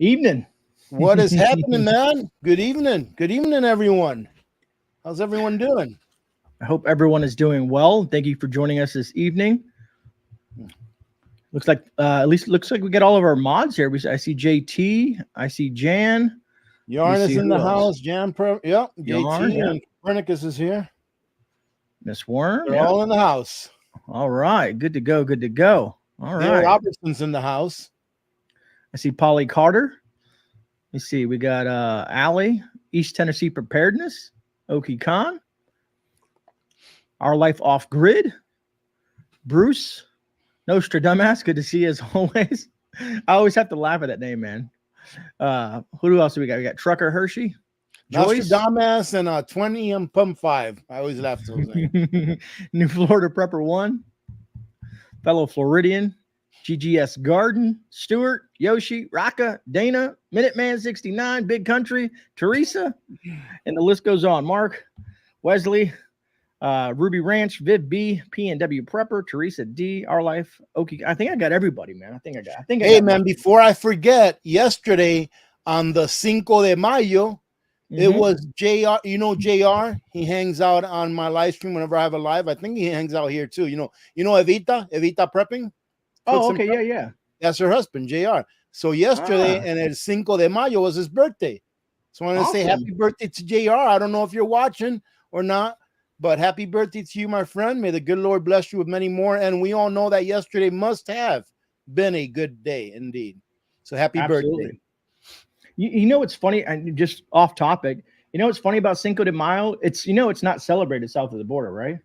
Evening. What is happening, man? Good evening. Good evening, everyone. How's everyone doing? I hope everyone is doing well. Thank you for joining us this evening. Looks like at least looks like we get all of our mods here. I see JT. I see Jan. Yarn is in the house. Jan Pro. Yep. Yarn, JT and Copernicus is here. Miss Worm. They're all in the house. All right. Good to go. Good to go. All right. Dale Robertson's in the house. I see Polly Carter. Let me see. We got Allie, East Tennessee Preparedness, Oki Khan, Our Life Off Grid, Bruce, Nostradamus. Good to see you as always. I always have to laugh at that name, man. Who else do we got? We got Trucker Hershey, Joyce, Nostradamus, and 20 and Pump 5. I always laugh to those names. New Florida Prepper 1, fellow Floridian, GGS Garden, Stuart, Yoshi, Raka, Dana, Minuteman 69, Big Country, Teresa, and the list goes on. Mark, Wesley, Ruby Ranch, Viv B, P&W Prepper, Teresa D, Our Life. Okay, I think I got everybody, man. I think I got. Hey, man, before I forget, yesterday on the Cinco de Mayo, it was JR. You know JR? He hangs out on my live stream whenever I have a live. I think he hangs out here too. You know Evita Prepping. Oh, okay, yeah. That's her husband, JR. So yesterday, and el Cinco de Mayo was his birthday. So I want to say happy birthday to JR. I don't know if you're watching or not, but happy birthday to you, my friend. May the good Lord bless you with many more. And we all know that yesterday must have been a good day indeed. So happy birthday. You know what's funny? And just off topic, you know what's funny about Cinco de Mayo? It's it's not celebrated south of the border, right?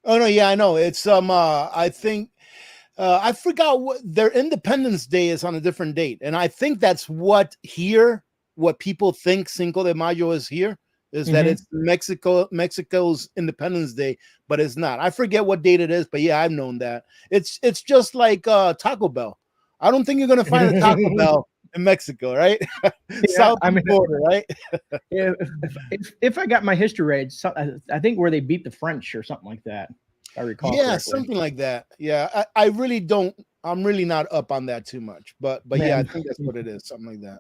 Oh no, yeah, I know. It's I think I forgot what their Independence Day is on a different date, and I think that's what people think Cinco de Mayo is here. Is that it's Mexico's Independence Day, but it's not. I forget what date it is, but yeah, I've known that. It's just like Taco Bell. I don't think you're gonna find a Taco Bell in Mexico, right? South border, right? if I got my history right, I think where they beat the French or something like that. I recall. Yeah, correctly. Something like that. Yeah, I really don't. I'm really not up on that too much, but yeah, I think that's what it is. Something like that.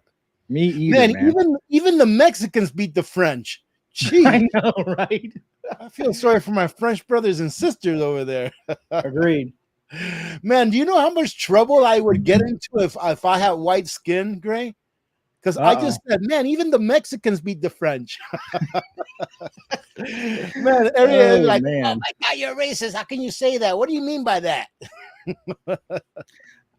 Me either, man. Even the Mexicans beat the French. Jeez. I know, right? I feel sorry for my French brothers and sisters over there. Agreed. Man, do you know how much trouble I would get into if I had white skin, Gray? Because I just said, man, even the Mexicans beat the French. Man, everyone's like, man. Oh my God, you're racist. How can you say that? What do you mean by that?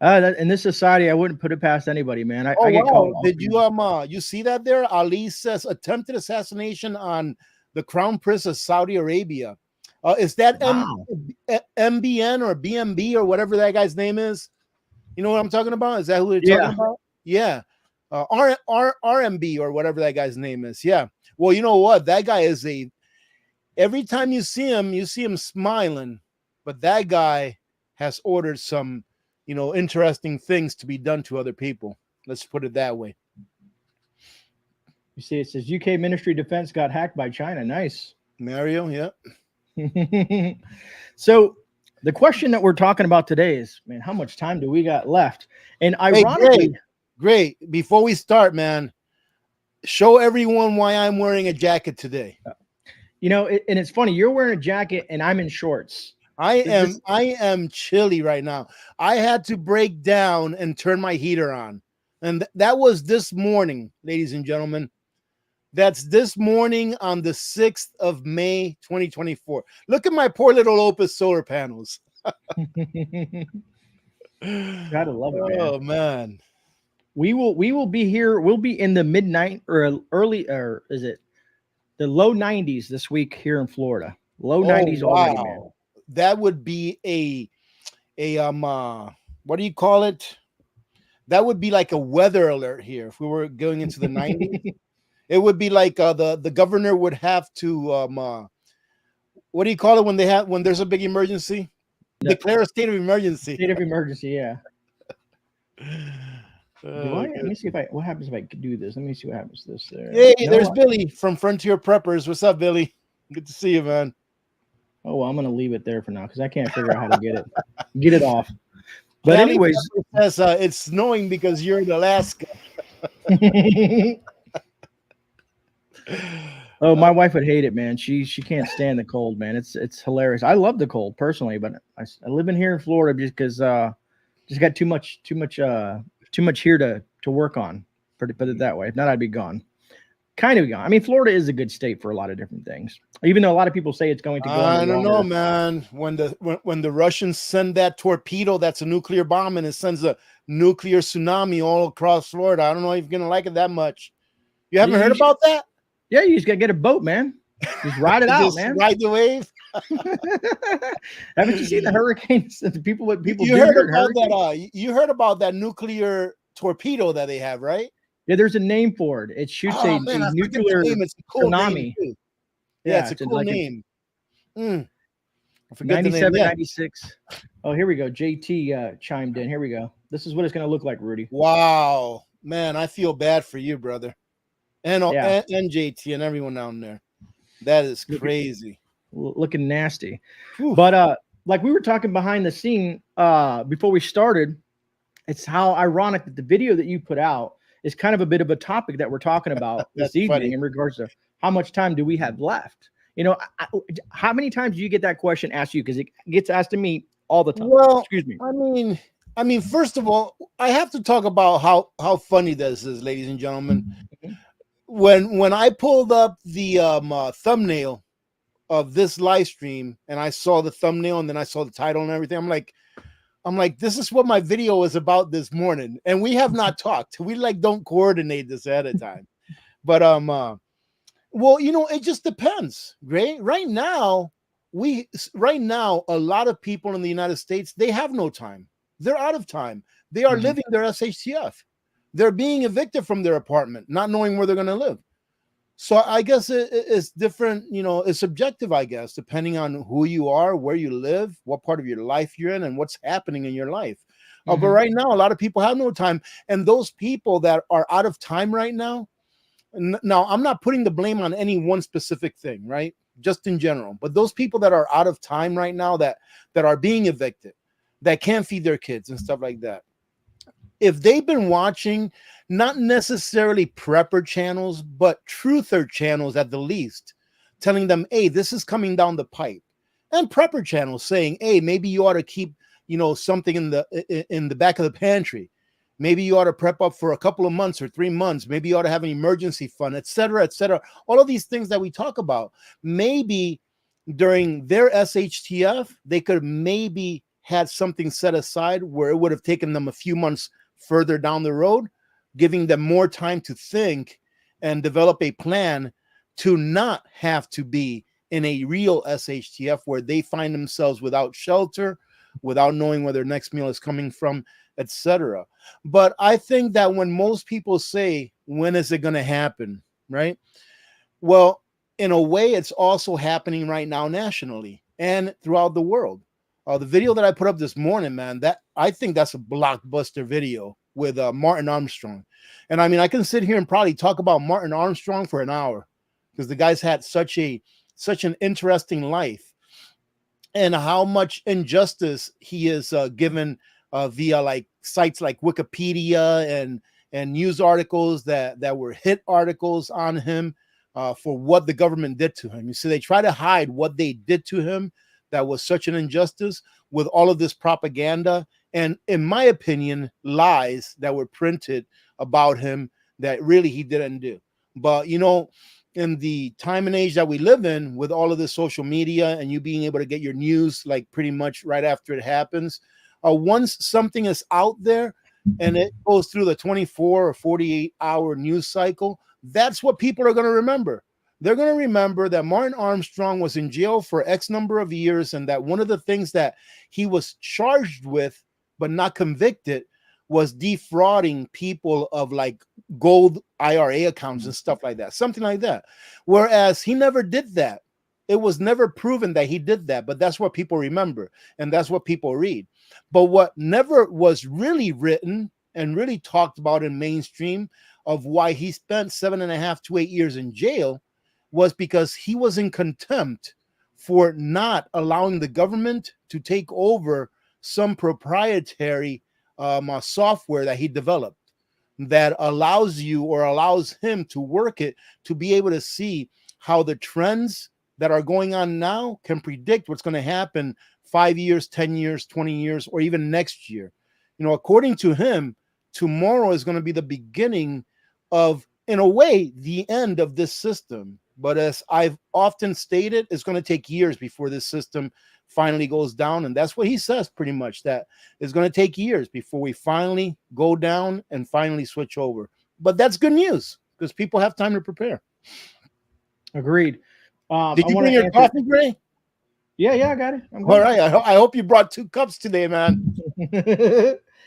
In this society, I wouldn't put it past anybody, man. I get called. Did you see that there? Ali says attempted assassination on the Crown Prince of Saudi Arabia. Is that MBN or BMB or whatever that guy's name is? You know what I'm talking about? Is that who they're talking about? Yeah. RMB or whatever that guy's name is. Yeah. Well, you know what? That guy is every time you see him smiling, but that guy has ordered some, interesting things to be done to other people. Let's put it that way. You see, it says UK Ministry of Defense got hacked by China. Nice. Mario, yeah. So the question that we're talking about today is, man, how much time do we got left? And ironically, Great. Before we start, man, show everyone why I'm wearing a jacket today. And it's funny. You're wearing a jacket and I'm in shorts. I am chilly right now. I had to break down and turn my heater on. And that was this morning, ladies and gentlemen. That's this morning on the 6th of May, 2024. Look at my poor little Opus solar panels. Gotta love it, man. Oh, man. We will be here. We'll be in the midnight or early, or is it the low 90s this week here in Florida? Low 90s already, man. That would be a what do you call it? That would be like a weather alert here if we were going into the 90s. It would be like the governor would have to what do you call it when there's a big emergency? Declare a state of emergency. State of emergency, yeah. Let me see what happens if I do this. Let me see what happens to this there. Hey, there's Billy from Frontier Preppers. What's up, Billy? Good to see you, man. Oh, well, I'm gonna leave it there for now because I can't figure out how to get it off. But anyways, it says, it's snowing because you're in Alaska. Oh, my wife would hate it, man. She can't stand the cold, man. It's hilarious. I love the cold personally, but I live in here in Florida just because just got too much here to work on. Put it that way. If not, I'd be gone. Kind of gone. I mean, Florida is a good state for a lot of different things. Even though a lot of people say it's going to go. I don't know, man. When the Russians send that torpedo, that's a nuclear bomb, and it sends a nuclear tsunami all across Florida. I don't know if you're gonna like it that much. You haven't heard about that? Yeah, you just gotta get a boat, man. Just ride it out, man. Ride the wave. Haven't you seen the hurricanes? People you heard about that? You heard about that nuclear torpedo that they have, right? Yeah, there's a name for it. It shoots a nuclear it's a cool tsunami. Name, yeah, it's a cool name. I forget 97, the name. 96. Oh, here we go. JT chimed in. Here we go. This is what it's going to look like, Rudy. Wow, man, I feel bad for you, brother, and JT and everyone down there. That is crazy. Looking nasty. Whew. But like we were talking behind the scene before we started, it's how ironic that the video that you put out is kind of a bit of a topic that we're talking about this evening in regards to how much time do we have left? You know, how many times do you get that question asked you? Because it gets asked to me all the time. Well, excuse me. I mean, first of all, I have to talk about how funny this is, ladies and gentlemen. When I pulled up the thumbnail of this live stream and I saw the thumbnail and then I saw the title and everything, I'm like, this is what my video is about this morning, and we have not talked. We don't coordinate this ahead of time, but well, you know, it just depends. Right now, a lot of people in the United States, they have no time. They're out of time. They are living their SHTF. They're being evicted from their apartment, not knowing where they're going to live. So I guess it's different, you know, it's subjective, I guess, depending on who you are, where you live, what part of your life you're in, and what's happening in your life. But right now, a lot of people have no time. And those people that are out of time right now, now I'm not putting the blame on any one specific thing, right? Just in general. But those people that are out of time right now that are being evicted, that can't feed their kids and stuff like that, if they've been watching not necessarily prepper channels, but truther channels at the least, telling them, hey, this is coming down the pipe, and prepper channels saying, hey, maybe you ought to keep, you know, something in the back of the pantry. Maybe you ought to prep up for a couple of months or 3 months. Maybe you ought to have an emergency fund, et cetera, et cetera. All of these things that we talk about, maybe during their SHTF, they could maybe had something set aside where it would have taken them a few months further down the road, giving them more time to think and develop a plan to not have to be in a real SHTF where they find themselves without shelter, without knowing where their next meal is coming from, etc. But I think that when most people say, when is it going to happen, right? Well, in a way, it's also happening right now nationally and throughout the world. The video that I put up this morning, man, that I think that's a blockbuster video with Martin Armstrong. And I mean, I can sit here and probably talk about Martin Armstrong for an hour because the guy's had such an interesting life and how much injustice he is given via like sites like Wikipedia and news articles that were hit articles on him for what the government did to him. You see, they try to hide what they did to him. That was such an injustice with all of this propaganda and, in my opinion, lies that were printed about him that really he didn't do. But, you know, in the time and age that we live in with all of this social media and you being able to get your news like pretty much right after it happens, once something is out there and it goes through the 24 or 48-hour news cycle, that's what people are going to remember. They're going to remember that Martin Armstrong was in jail for X number of years and that one of the things that he was charged with but not convicted was defrauding people of like gold IRA accounts and stuff like that, something like that. Whereas he never did that. It was never proven that he did that, but that's what people remember and that's what people read. But what never was really written and really talked about in mainstream of why he spent 7.5 to 8 years in jail was because he was in contempt for not allowing the government to take over some proprietary software that he developed. that allows you or allows him to work it to be able to see how the trends that are going on now can predict what's going to happen 5 years, 10 years, 20 years, or even next year. According to him, tomorrow is going to be the beginning of, in a way, the end of this system. But as I've often stated, it's going to take years before this system finally goes down. And that's what he says pretty much, that it's going to take years before we finally go down and finally switch over. But that's good news because people have time to prepare. Agreed. Did you bring your coffee, Grey? Yeah, I got it. All right. I hope you brought 2 cups today, man.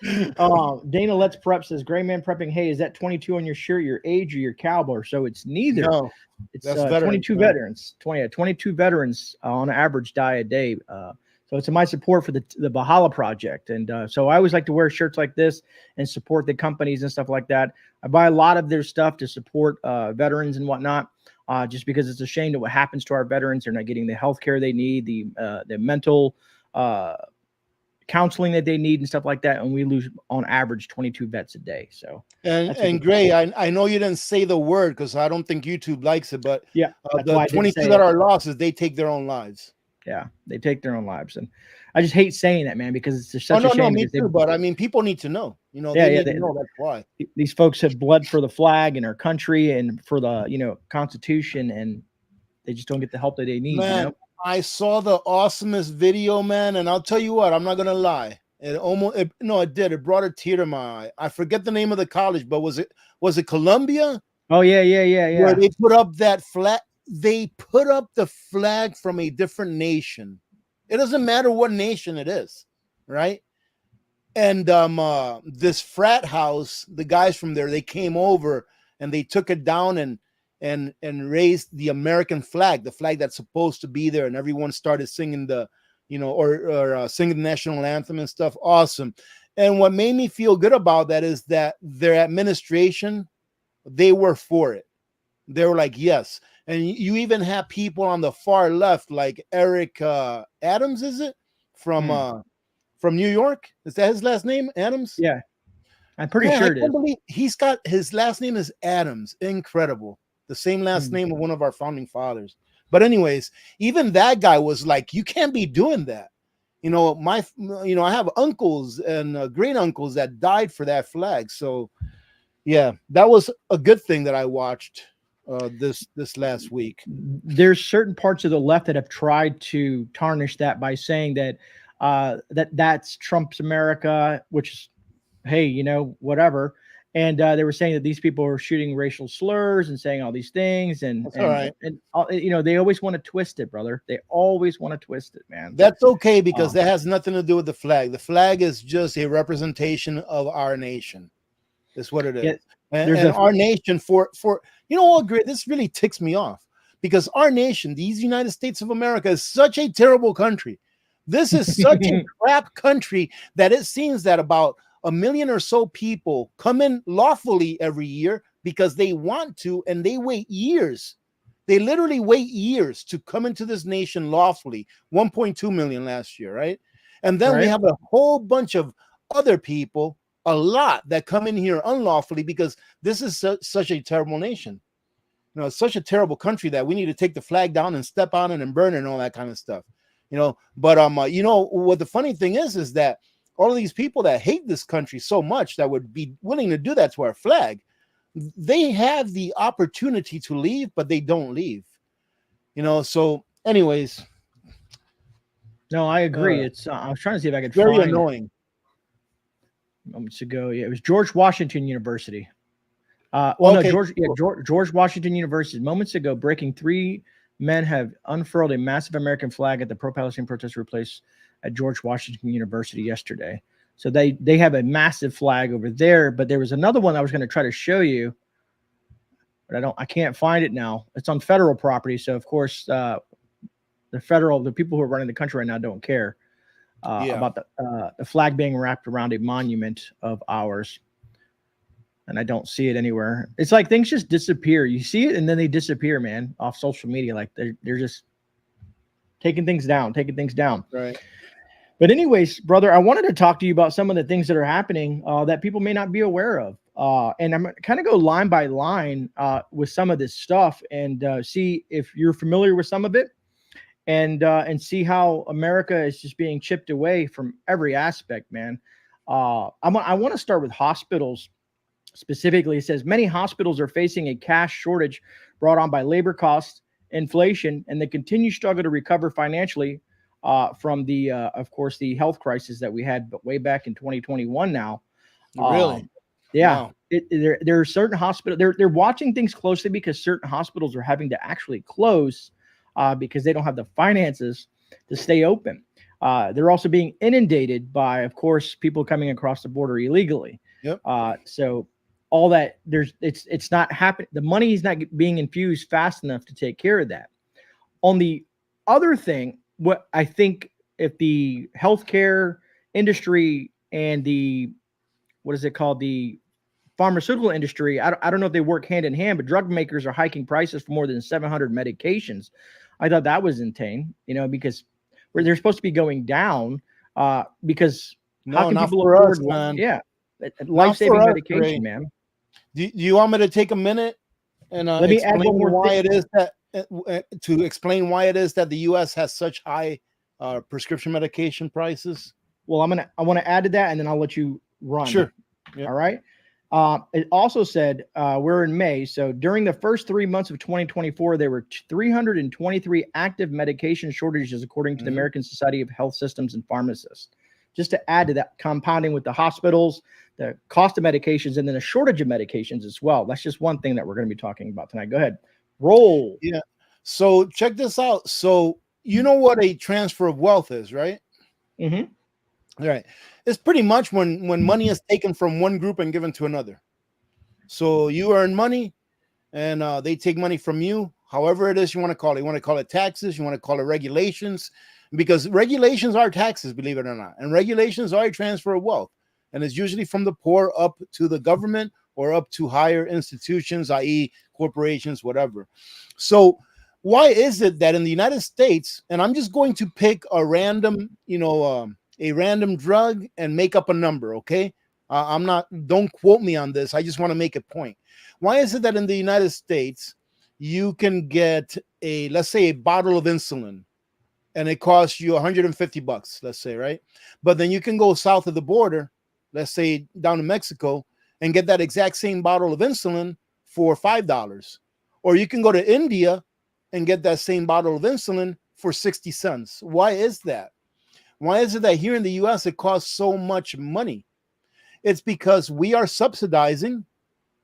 Dana Let's Prep says, GreyMan Prepping, hey, is that 22 on your shirt, your age, or your caliber? So it's neither. No, it's 22 veterans. 22 veterans on average die a day. So it's in my support for the Bahala Project. And so I always like to wear shirts like this and support the companies and stuff like that. I buy a lot of their stuff to support veterans and whatnot, just because it's a shame that what happens to our veterans. They're not getting the health care they need, the mental counseling that they need and stuff like that. And we lose on average 22 vets a day. So, and Grey, I know you didn't say the word because I don't think YouTube likes it, but yeah, the 22 that are losses, they take their own lives. Yeah, they take their own lives. And I just hate saying that, man, because it's such a shame. No, me too, but I mean, people need to know, they need to know that's why. These folks have bled for the flag and our country and for the, Constitution, and they just don't get the help that they need. Man, I saw the awesomest video, man, and I'll tell you what, I'm not gonna lie. It did. It brought a tear to my eye. I forget the name of the college, but was it Columbia? Oh yeah. Where they put up that flag. They put up the flag from a different nation. It doesn't matter what nation it is, right? And this frat house, the guys from there, they came over and they took it down and raised the American flag, the flag that's supposed to be there, and everyone started singing singing the national anthem and stuff. Awesome. And what made me feel good about that is that their administration, they were for it. They were like, yes. And you even have people on the far left, like Eric Adams, is it? From New York? Is that his last name? Adams? Yeah. I'm pretty sure it is. He's got his last name is Adams. Incredible. The same last name of one of our founding fathers. But anyways, even that guy was like, you can't be doing that. I have uncles and great uncles that died for that flag. So yeah, that was a good thing that I watched this last week. There's certain parts of the left that have tried to tarnish that by saying that that's Trump's America, which is, hey, whatever. And they were saying that these people are shooting racial slurs and saying all these things, and they always want to twist it, brother. They always want to twist it, man. That's okay, because that has nothing to do with the flag. The flag is just a representation of our nation. That's what it is. Yeah, and our nation for great. This really ticks me off, because our nation, these United States of America, is such a terrible country. This is such a crap country that it seems that about 1 million or so people come in lawfully every year because they want to, and they wait years. They literally wait years to come into this nation lawfully. 1.2 million last year, right? And then we have a whole bunch of other people, a lot, that come in here unlawfully, because this is such a terrible nation. It's such a terrible country that we need to take the flag down and step on it and burn it and all that kind of stuff. But what the funny thing is that all of these people that hate this country so much, that would be willing to do that to our flag, they have the opportunity to leave, but they don't leave. So anyways. No, I agree. It's I was trying to see if I could very find annoying. Moments ago. Yeah, it was George Washington University. George Washington University. Moments ago, breaking 3 men have unfurled a massive American flag at the pro-Palestine protest replaced at George Washington University yesterday. So they have a massive flag over there, but there was another one I was going to try to show you, but I can't find it now. It's on federal property, so of course the people who are running the country right now don't care about the flag being wrapped around a monument of ours. And I don't see it anywhere. It's like things just disappear. You see it and then they disappear, man, off social media. Like they're just taking things down. Right. But anyways, brother, I wanted to talk to you about some of the things that are happening that people may not be aware of. And I'm kind of go line by line with some of this stuff and see if you're familiar with some of it, and see how America is just being chipped away from every aspect, man. I want to start with hospitals specifically. It says many hospitals are facing a cash shortage brought on by labor costs, inflation, and the continued struggle to recover financially from the, of course, the health crisis that we had way back in 2021 now. Really? Yeah. Wow. There are certain hospitals, they're watching things closely because certain hospitals are having to actually close because they don't have the finances to stay open. They're also being inundated by, of course, people coming across the border illegally. Yep. So all that it's not happening. The money is not being infused fast enough to take care of that. On the other thing, what I think, if the healthcare industry and the, what is it called, the pharmaceutical industry, I don't know if they work hand in hand, but drug makers are hiking prices for more than 700 medications. I thought that was insane, because where they're supposed to be going down, because how can people afford us, man? Yeah, life-saving medication, man. Do you want me to take a minute and let me add one more why thing. it is that to explain why it is that the U.S. has such high prescription medication prices? Well, I want to add to that, and then I'll let you run. Sure. Yep. All right. It also said we're in May. So during the first 3 months of 2024, there were 323 active medication shortages, according to the American Society of Health Systems and Pharmacists. Just to add to that, compounding with the hospitals, the cost of medications, and then a shortage of medications as well. That's just one thing that we're going to be talking about tonight. Go ahead. Roll. Yeah. So check this out. So you know what a transfer of wealth is, right? Mm-hmm. Right. It's pretty much when money is taken from one group and given to another. So you earn money and they take money from you, however it is you want to call it. You want to call it taxes, you want to call it regulations, because regulations are taxes, believe it or not. And regulations are a transfer of wealth. And it's usually from the poor up to the government or up to higher institutions, i.e. corporations, whatever. So why is it that in the United States, and I'm just going to pick a random, a random drug and make up a number, okay? Don't quote me on this. I just want to make a point. Why is it that in the United States, you can get let's say a bottle of insulin and it costs you $150, let's say, right? But then you can go south of the border, let's say down to Mexico, and get that exact same bottle of insulin for $5. Or you can go to India and get that same bottle of insulin for 60 cents. Why is that? Why is it that here in the US it costs so much money? It's because we are subsidizing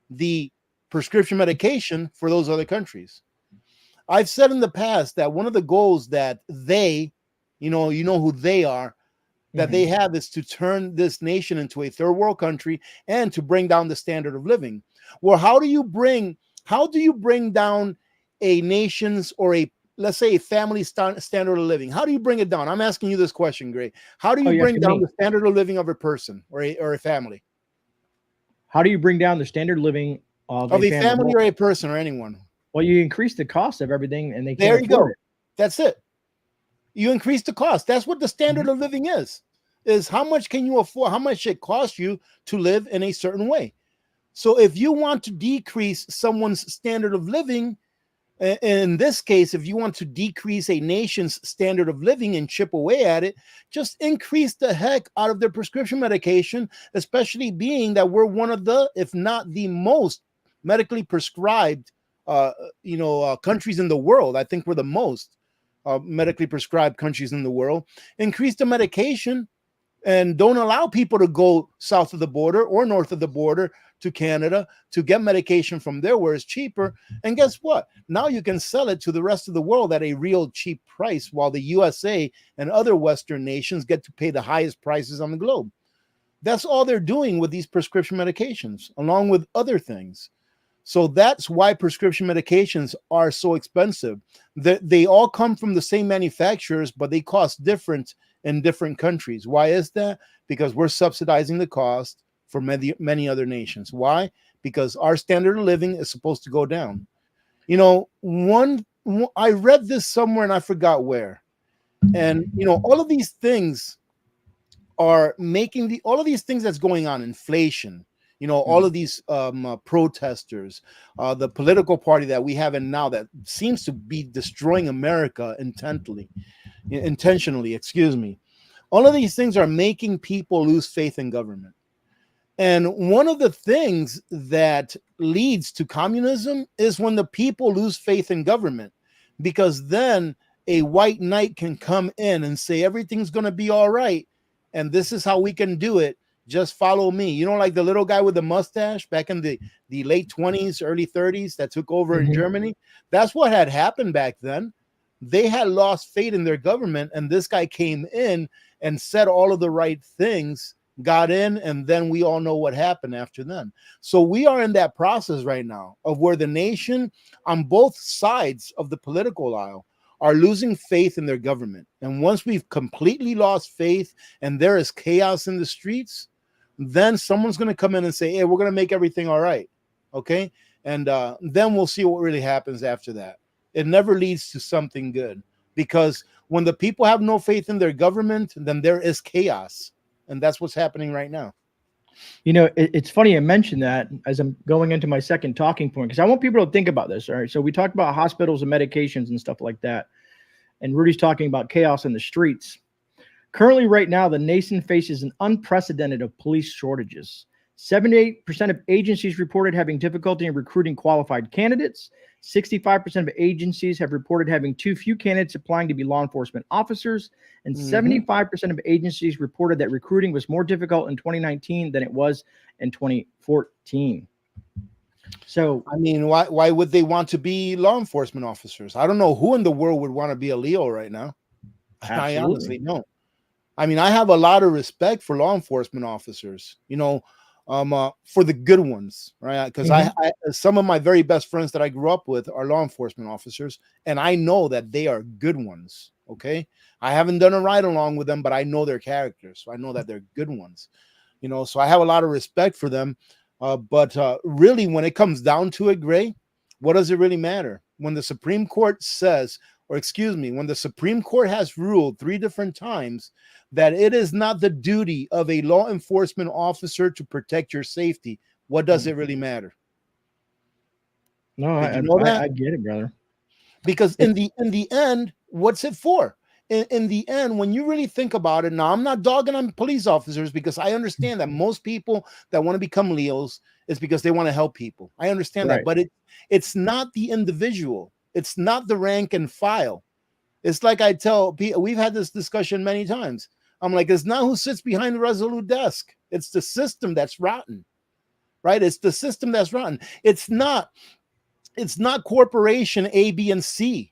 the prescription medication for those other countries. I've said in the past that one of the goals that they, you know who they are, that they have is to turn this nation into a third world country and to bring down the standard of living. Well, how do you bring down a nation's, or let's say a family standard of living? How do you bring it down? I'm asking you this question, Grey. How do you bring down the standard of living of a person or a family? How do you bring down the standard of living of a family or a person or anyone? Well, you increase the cost of everything, and they can't there you afford go. it. That's it. You increase the cost. That's what the standard of living is how much can you afford, how much it costs you to live in a certain way. So if you want to decrease someone's standard of living, in this case, if you want to decrease a nation's standard of living and chip away at it, just increase the heck out of their prescription medication, especially being that we're one of the, if not the most medically prescribed countries in the world. I think we're the most medically prescribed countries in the world. Increase the medication and don't allow people to go south of the border or north of the border to Canada to get medication from there where it's cheaper. And guess what? Now you can sell it to the rest of the world at a real cheap price, while the USA and other Western nations get to pay the highest prices on the globe. That's all they're doing with these prescription medications, along with other things. So that's why prescription medications are so expensive. They all come from the same manufacturers, but they cost different in different countries. Why is that? Because we're subsidizing the cost for many other nations. Why? Because our standard of living is supposed to go down. I read this somewhere and I forgot where. And all of these things are making all of these things that's going on, inflation, You know, all of these protesters, the political party that we have in now that seems to be destroying America intentionally, excuse me. All of these things are making people lose faith in government. And one of the things that leads to communism is when the people lose faith in government, because then a white knight can come in and say everything's going to be all right, and this is how we can do it. Just follow me. You know, like the little guy with the mustache back in the late 20s, early 30s that took over in Germany. That's what had happened back then. They had lost faith in their government, and this guy came in and said all of the right things, got in, and then we all know what happened after then. So we are in that process right now of where the nation on both sides of the political aisle are losing faith in their government. And once we've completely lost faith and there is chaos in the streets, then someone's going to come in and say, hey, we're going to make everything all right. Okay. And then we'll see what really happens after that. It never leads to something good, because when the people have no faith in their government, then there is chaos. And that's what's happening right now. You know, it's funny you mentioned that as I'm going into my second talking point, because I want people to think about this. All right. So we talked about hospitals and medications and stuff like that. And Rudy's talking about chaos in the streets. Currently, right now, the nation faces an unprecedented of police shortages. 78% of agencies reported having difficulty in recruiting qualified candidates. 65% of agencies have reported having too few candidates applying to be law enforcement officers. And 75% of agencies reported that recruiting was more difficult in 2019 than it was in 2014. So, I mean, why would they want to be law enforcement officers? I don't know who in the world would want to be a Leo right now. Absolutely. I honestly don't. I mean, I have a lot of respect for law enforcement officers, you know, for the good ones, right? Because I some of my very best friends that I grew up with are law enforcement officers, and I know that they are good ones. Okay, I haven't done a ride along with them, but I know their characters, so I know that they're good ones. You know, so I have a lot of respect for them. But really, when it comes down to it, Grey, what does it really matter? When the Supreme Court says, or excuse me, when the Supreme Court has ruled 3 different times that it is not the duty of a law enforcement officer to protect your safety, what does it really matter? No, I get it, brother. Because in the end, what's it for? In the end, when you really think about it, now I'm not dogging on police officers, because I understand that most people that want to become Leos is because they want to help people. I understand that, but it's not the individual. It's not the rank and file. It's like I tell people, we've had this discussion many times. I'm like, it's not who sits behind the Resolute desk. It's the system that's rotten, right? It's the system that's rotten. It's not corporation A, B, and C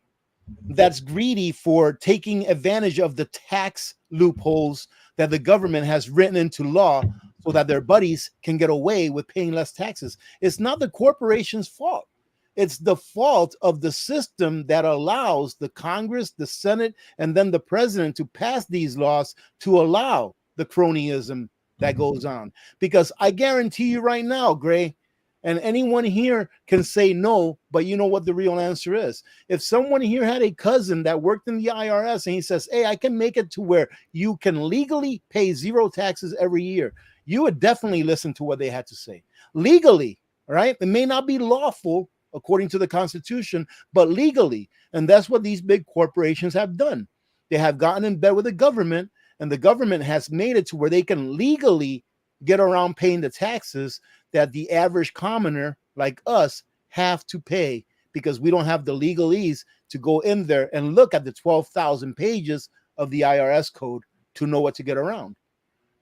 that's greedy for taking advantage of the tax loopholes that the government has written into law so that their buddies can get away with paying less taxes. It's not the corporation's fault. It's the fault of the system that allows the Congress, the Senate, and then the president to pass these laws to allow the cronyism that goes on. Because I guarantee you right now, Grey, and anyone here can say no, but you know what the real answer is. If someone here had a cousin that worked in the IRS and he says, hey, I can make it to where you can legally pay 0 taxes every year, you would definitely listen to what they had to say. Legally, right? It may not be lawful according to the Constitution, but legally. And that's what these big corporations have done. They have gotten in bed with the government, and the government has made it to where they can legally get around paying the taxes that the average commoner like us have to pay, because we don't have the legalese to go in there and look at the 12,000 pages of the IRS code to know what to get around.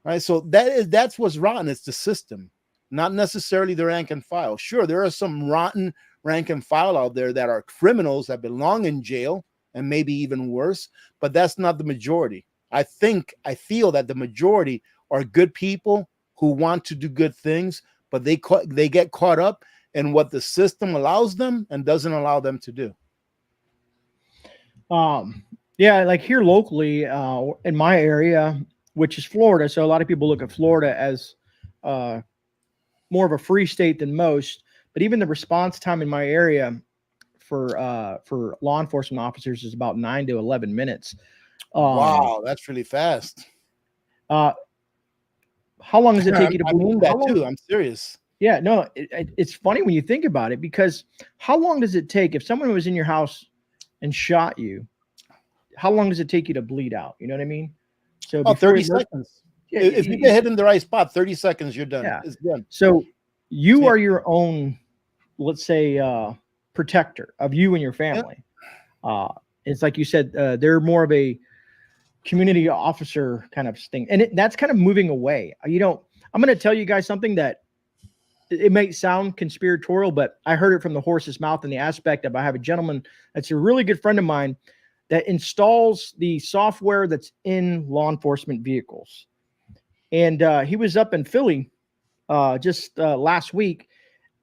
Right? So that's what's rotten. It's the system, not necessarily the rank and file. Sure, there are some rotten rank and file out there that are criminals that belong in jail and maybe even worse, but that's not the majority. I feel that the majority are good people who want to do good things, but they get caught up in what the system allows them and doesn't allow them to do. Yeah, like here locally, in my area, which is Florida. So a lot of people look at Florida as more of a free state than most. But even the response time in my area for law enforcement officers is about 9 to 11 minutes. Wow, that's really fast. how long does it take you to I bleed? mean that too. I'm serious. Yeah, no, it's funny when you think about it, because how long does it take if someone was in your house and shot you? How long does it take you to bleed out? You know what I mean? So Oh, before 30 it works, seconds. yeah, If you get hit in the right spot, 30 seconds, you're done. yeah. It's done. So you Yeah. are your own, let's say, protector of you and your Yeah. family. It's like you said, they're more of a community officer kind of thing, and that's kind of moving away. I'm going to tell you guys something that it may sound conspiratorial, but I heard it from the horse's mouth in the aspect of, I have a gentleman that's a really good friend of mine that installs the software that's in law enforcement vehicles. And he was up in Philly just last week,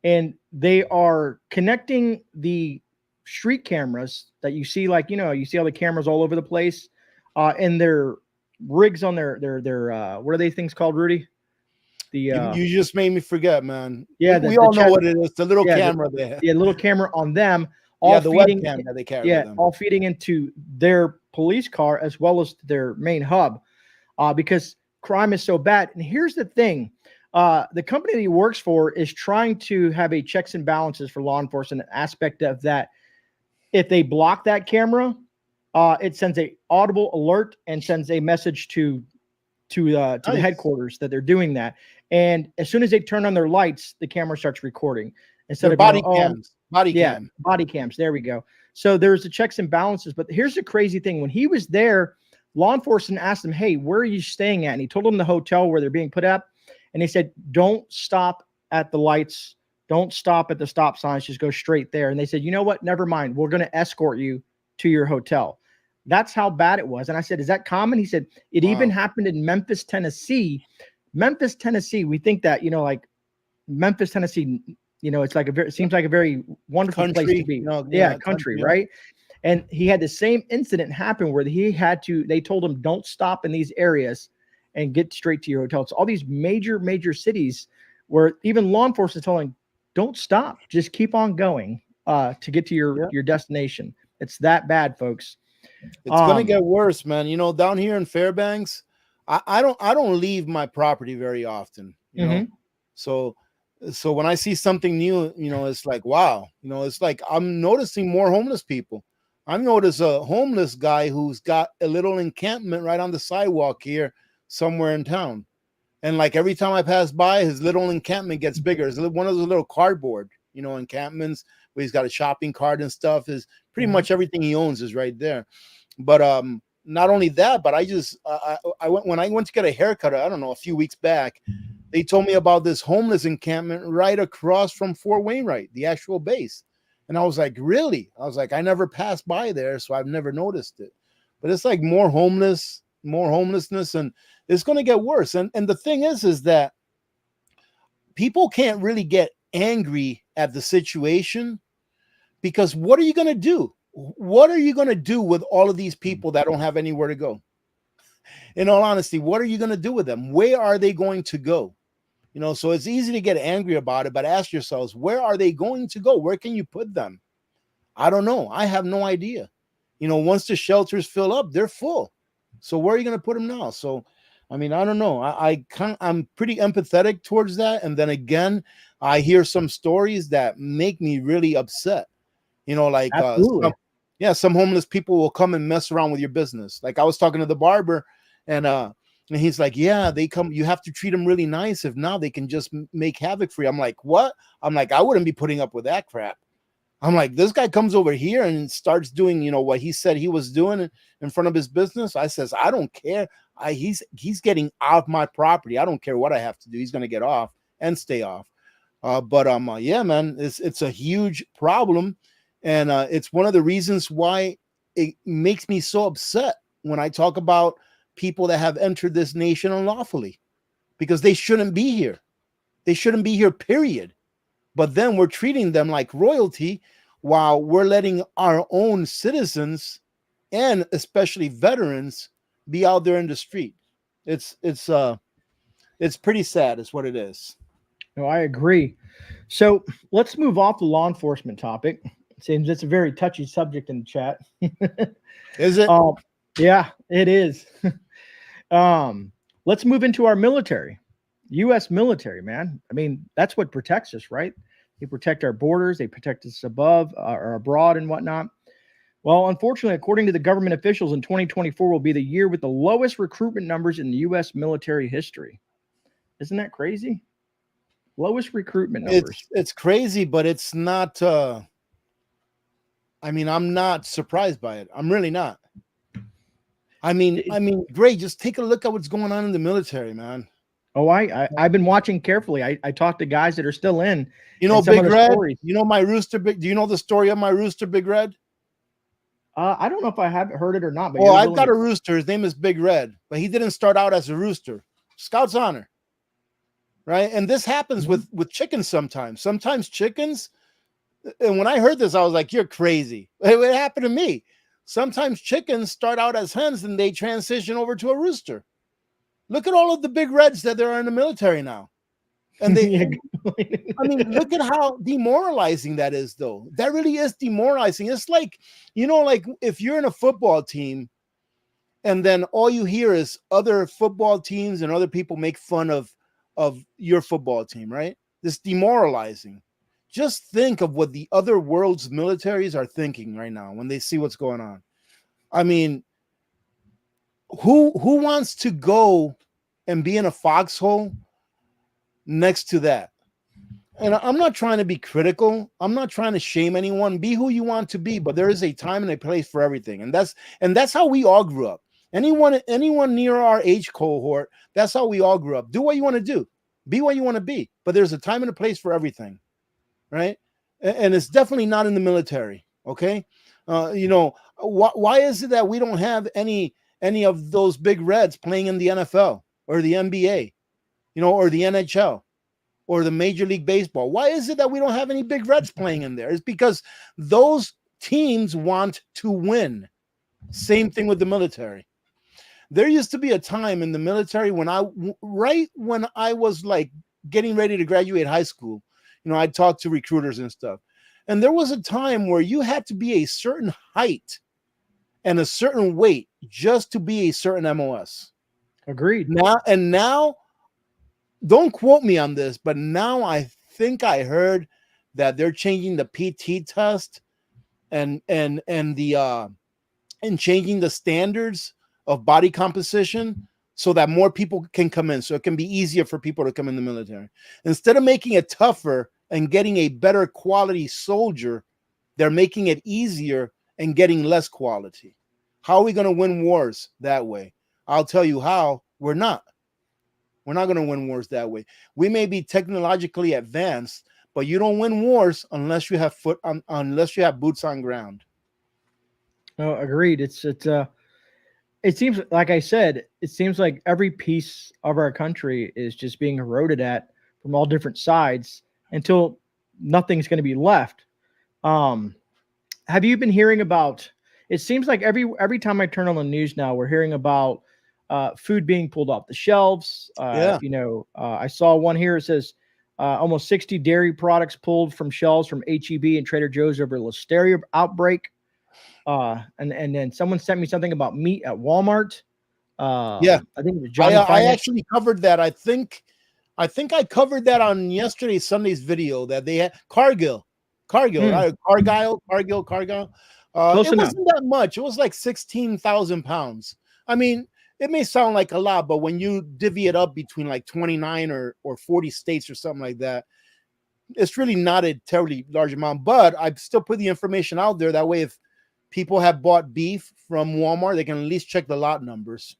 and they are connecting the street cameras that you see, like, you see all the cameras all over the place, and their rigs on their what are they things called, Rudy? The You just made me forget, man. yeah, We all know what it is. The little yeah, camera there. yeah, little camera on them, all Yeah, the feeding, webcam that they carry with them. all feeding into their police car as well as their main hub, because crime is so bad. And here's the thing. The company that he works for is trying to have a checks and balances for law enforcement aspect of that. If they block that camera, it sends a audible alert and sends a message to the headquarters that they're doing that. And as soon as they turn on their lights, the camera starts recording instead of body cams. Body cams. There we go. So there's the checks and balances. But here's the crazy thing: when he was there, law enforcement asked him, "Hey, where are you staying at?" And he told them the hotel where they're being put up. And they said, "Don't stop at the lights. Don't stop at the stop signs. Just go straight there." And they said, "You know what? Never mind. We're going to escort you to your hotel." That's how bad it was. And I said, "Is that common?" He said, "It even happened in Memphis, Tennessee." Memphis, Tennessee. We think that, like Memphis, Tennessee, it's like it seems like a very wonderful country, place to be. Country, right? And he had the same incident happen where they told him, "Don't stop in these areas and get straight to your hotel." It's all these major, major cities where even law enforcement is telling, "Don't stop, just keep on going to get to your destination." It's that bad, folks. It's gonna get worse, man. Down here in Fairbanks, I don't leave my property very often. You know, so when I see something new, it's like, wow. It's like I'm noticing more homeless people. I've noticed a homeless guy who's got a little encampment right on the sidewalk here somewhere in town. And like every time I pass by, his little encampment gets bigger. It's one of those little cardboard, encampments where he's got a shopping cart and stuff. Is pretty much everything he owns is right there. But not only that, but when I went to get a haircut, I don't know, a few weeks back, they told me about this homeless encampment right across from Fort Wainwright, the actual base. And I was like, really? I was like, I never passed by there, so I've never noticed it. But it's like more homelessness, and it's going to get worse. And the thing is that people can't really get angry at the situation, because what are you going to do? What are you going to do with all of these people that don't have anywhere to go? In all honesty, what are you going to do with them? Where are they going to go? So it's easy to get angry about it, but ask yourselves, where are they going to go? Where can you put them? I don't know. I have no idea. Once the shelters fill up, they're full. So where are you going to put them now? So, I mean, I don't know. I'm pretty empathetic towards that. And then again, I hear some stories that make me really upset. Like some homeless people will come and mess around with your business. Like I was talking to the barber, and he's like, "Yeah, they come. You have to treat them really nice. If not, they can just make havoc for you." I'm like, "What?" I'm like, "I wouldn't be putting up with that crap." I'm like, "This guy comes over here and starts doing, what he said he was doing in front of his business." I says, "I don't care. He's getting off my property. I don't care what I have to do. He's going to get off and stay off." Yeah, man, it's a huge problem. And it's one of the reasons why it makes me so upset when I talk about people that have entered this nation unlawfully, because they shouldn't be here. They shouldn't be here, period. But then we're treating them like royalty while we're letting our own citizens, and especially veterans, be out there in the street. It's pretty sad is what it is. No, I agree. So let's move off the law enforcement topic. It seems it's a very touchy subject in the chat. Is it? Yeah, it is. Let's move into our military. U.S. military, man. I mean, that's what protects us, right? They protect our borders. They protect us above or abroad and whatnot. Well, unfortunately, according to the government officials, in 2024 will be the year with the lowest recruitment numbers in the U.S. military history. Isn't that crazy? Lowest recruitment numbers. It's crazy, but it's not. I mean, I'm not surprised by it. I'm really not. I mean, Grey, just take a look at what's going on in the military, man. Oh, I've been watching carefully. I talked to guys that are still in. You know, Big Red. You know my rooster. Do you know the story of my rooster, Big Red? I don't know if I have heard it or not. But well, I've got a rooster. His name is Big Red, but he didn't start out as a rooster. Scout's honor, right? And this happens with chickens sometimes. Sometimes chickens. And when I heard this, I was like, "You're crazy." It happened to me. Sometimes chickens start out as hens and they transition over to a rooster. Look at all of the Big Reds that there are in the military now. And they, I mean, look at how demoralizing that is, though. That really is demoralizing. It's like, you know, like if you're in a football team and then all you hear is other football teams and other people make fun of your football team, right? This demoralizing. Just think of what the other world's militaries are thinking right now when they see what's going on. I mean, who wants to go and be in a foxhole next to that? And I'm not trying to be critical. I'm not trying to shame anyone. Be who you want to be, but there is a time and a place for everything. And that's how we all grew up. Anyone near our age cohort, that's how we all grew up. Do what you want to do. Be what you want to be. But there's a time and a place for everything, right? And it's definitely not in the military, okay? You know, why is it that we don't have any of those Big Reds playing in the NFL or the NBA, you know, or the NHL? Or the Major League Baseball? Why is it that we don't have any Big Reds playing in there? It's because those teams want to win. Same thing with the military. There used to be a time in the military when I was like getting ready to graduate high school, you know, I'd talk to recruiters and stuff. And there was a time where you had to be a certain height and a certain weight just to be a certain MOS. Agreed. Now, don't quote me on this, but now I think I heard that they're changing the PT test and changing the standards of body composition so that more people can come in, so it can be easier for people to come in the military. Instead of making it tougher and getting a better quality soldier, they're making it easier and getting less quality. How are we going to win wars that way? I'll tell you how. We're not. We're not going to win wars that way. We may be technologically advanced, but you don't win wars unless you have unless you have boots on ground. Oh, agreed. It seems, like I said, it seems like every piece of our country is just being eroded at from all different sides until nothing's going to be left. Have you been hearing about? It seems like every time I turn on the news now, we're hearing about food being pulled off the shelves. You know, I saw one here. It says almost 60 dairy products pulled from shelves from HEB and Trader Joe's over listeria outbreak. And then someone sent me something about meat at Walmart. Yeah, I think it was Johnny. I actually covered that. I think I covered that on Sunday's video that they had Cargill. It wasn't that much. It was like 16,000 pounds. I mean, it may sound like a lot, but when you divvy it up between like 29 or 40 states or something like that, it's really not a terribly large amount. But I still put the information out there. That way, if people have bought beef from Walmart, they can at least check the lot numbers.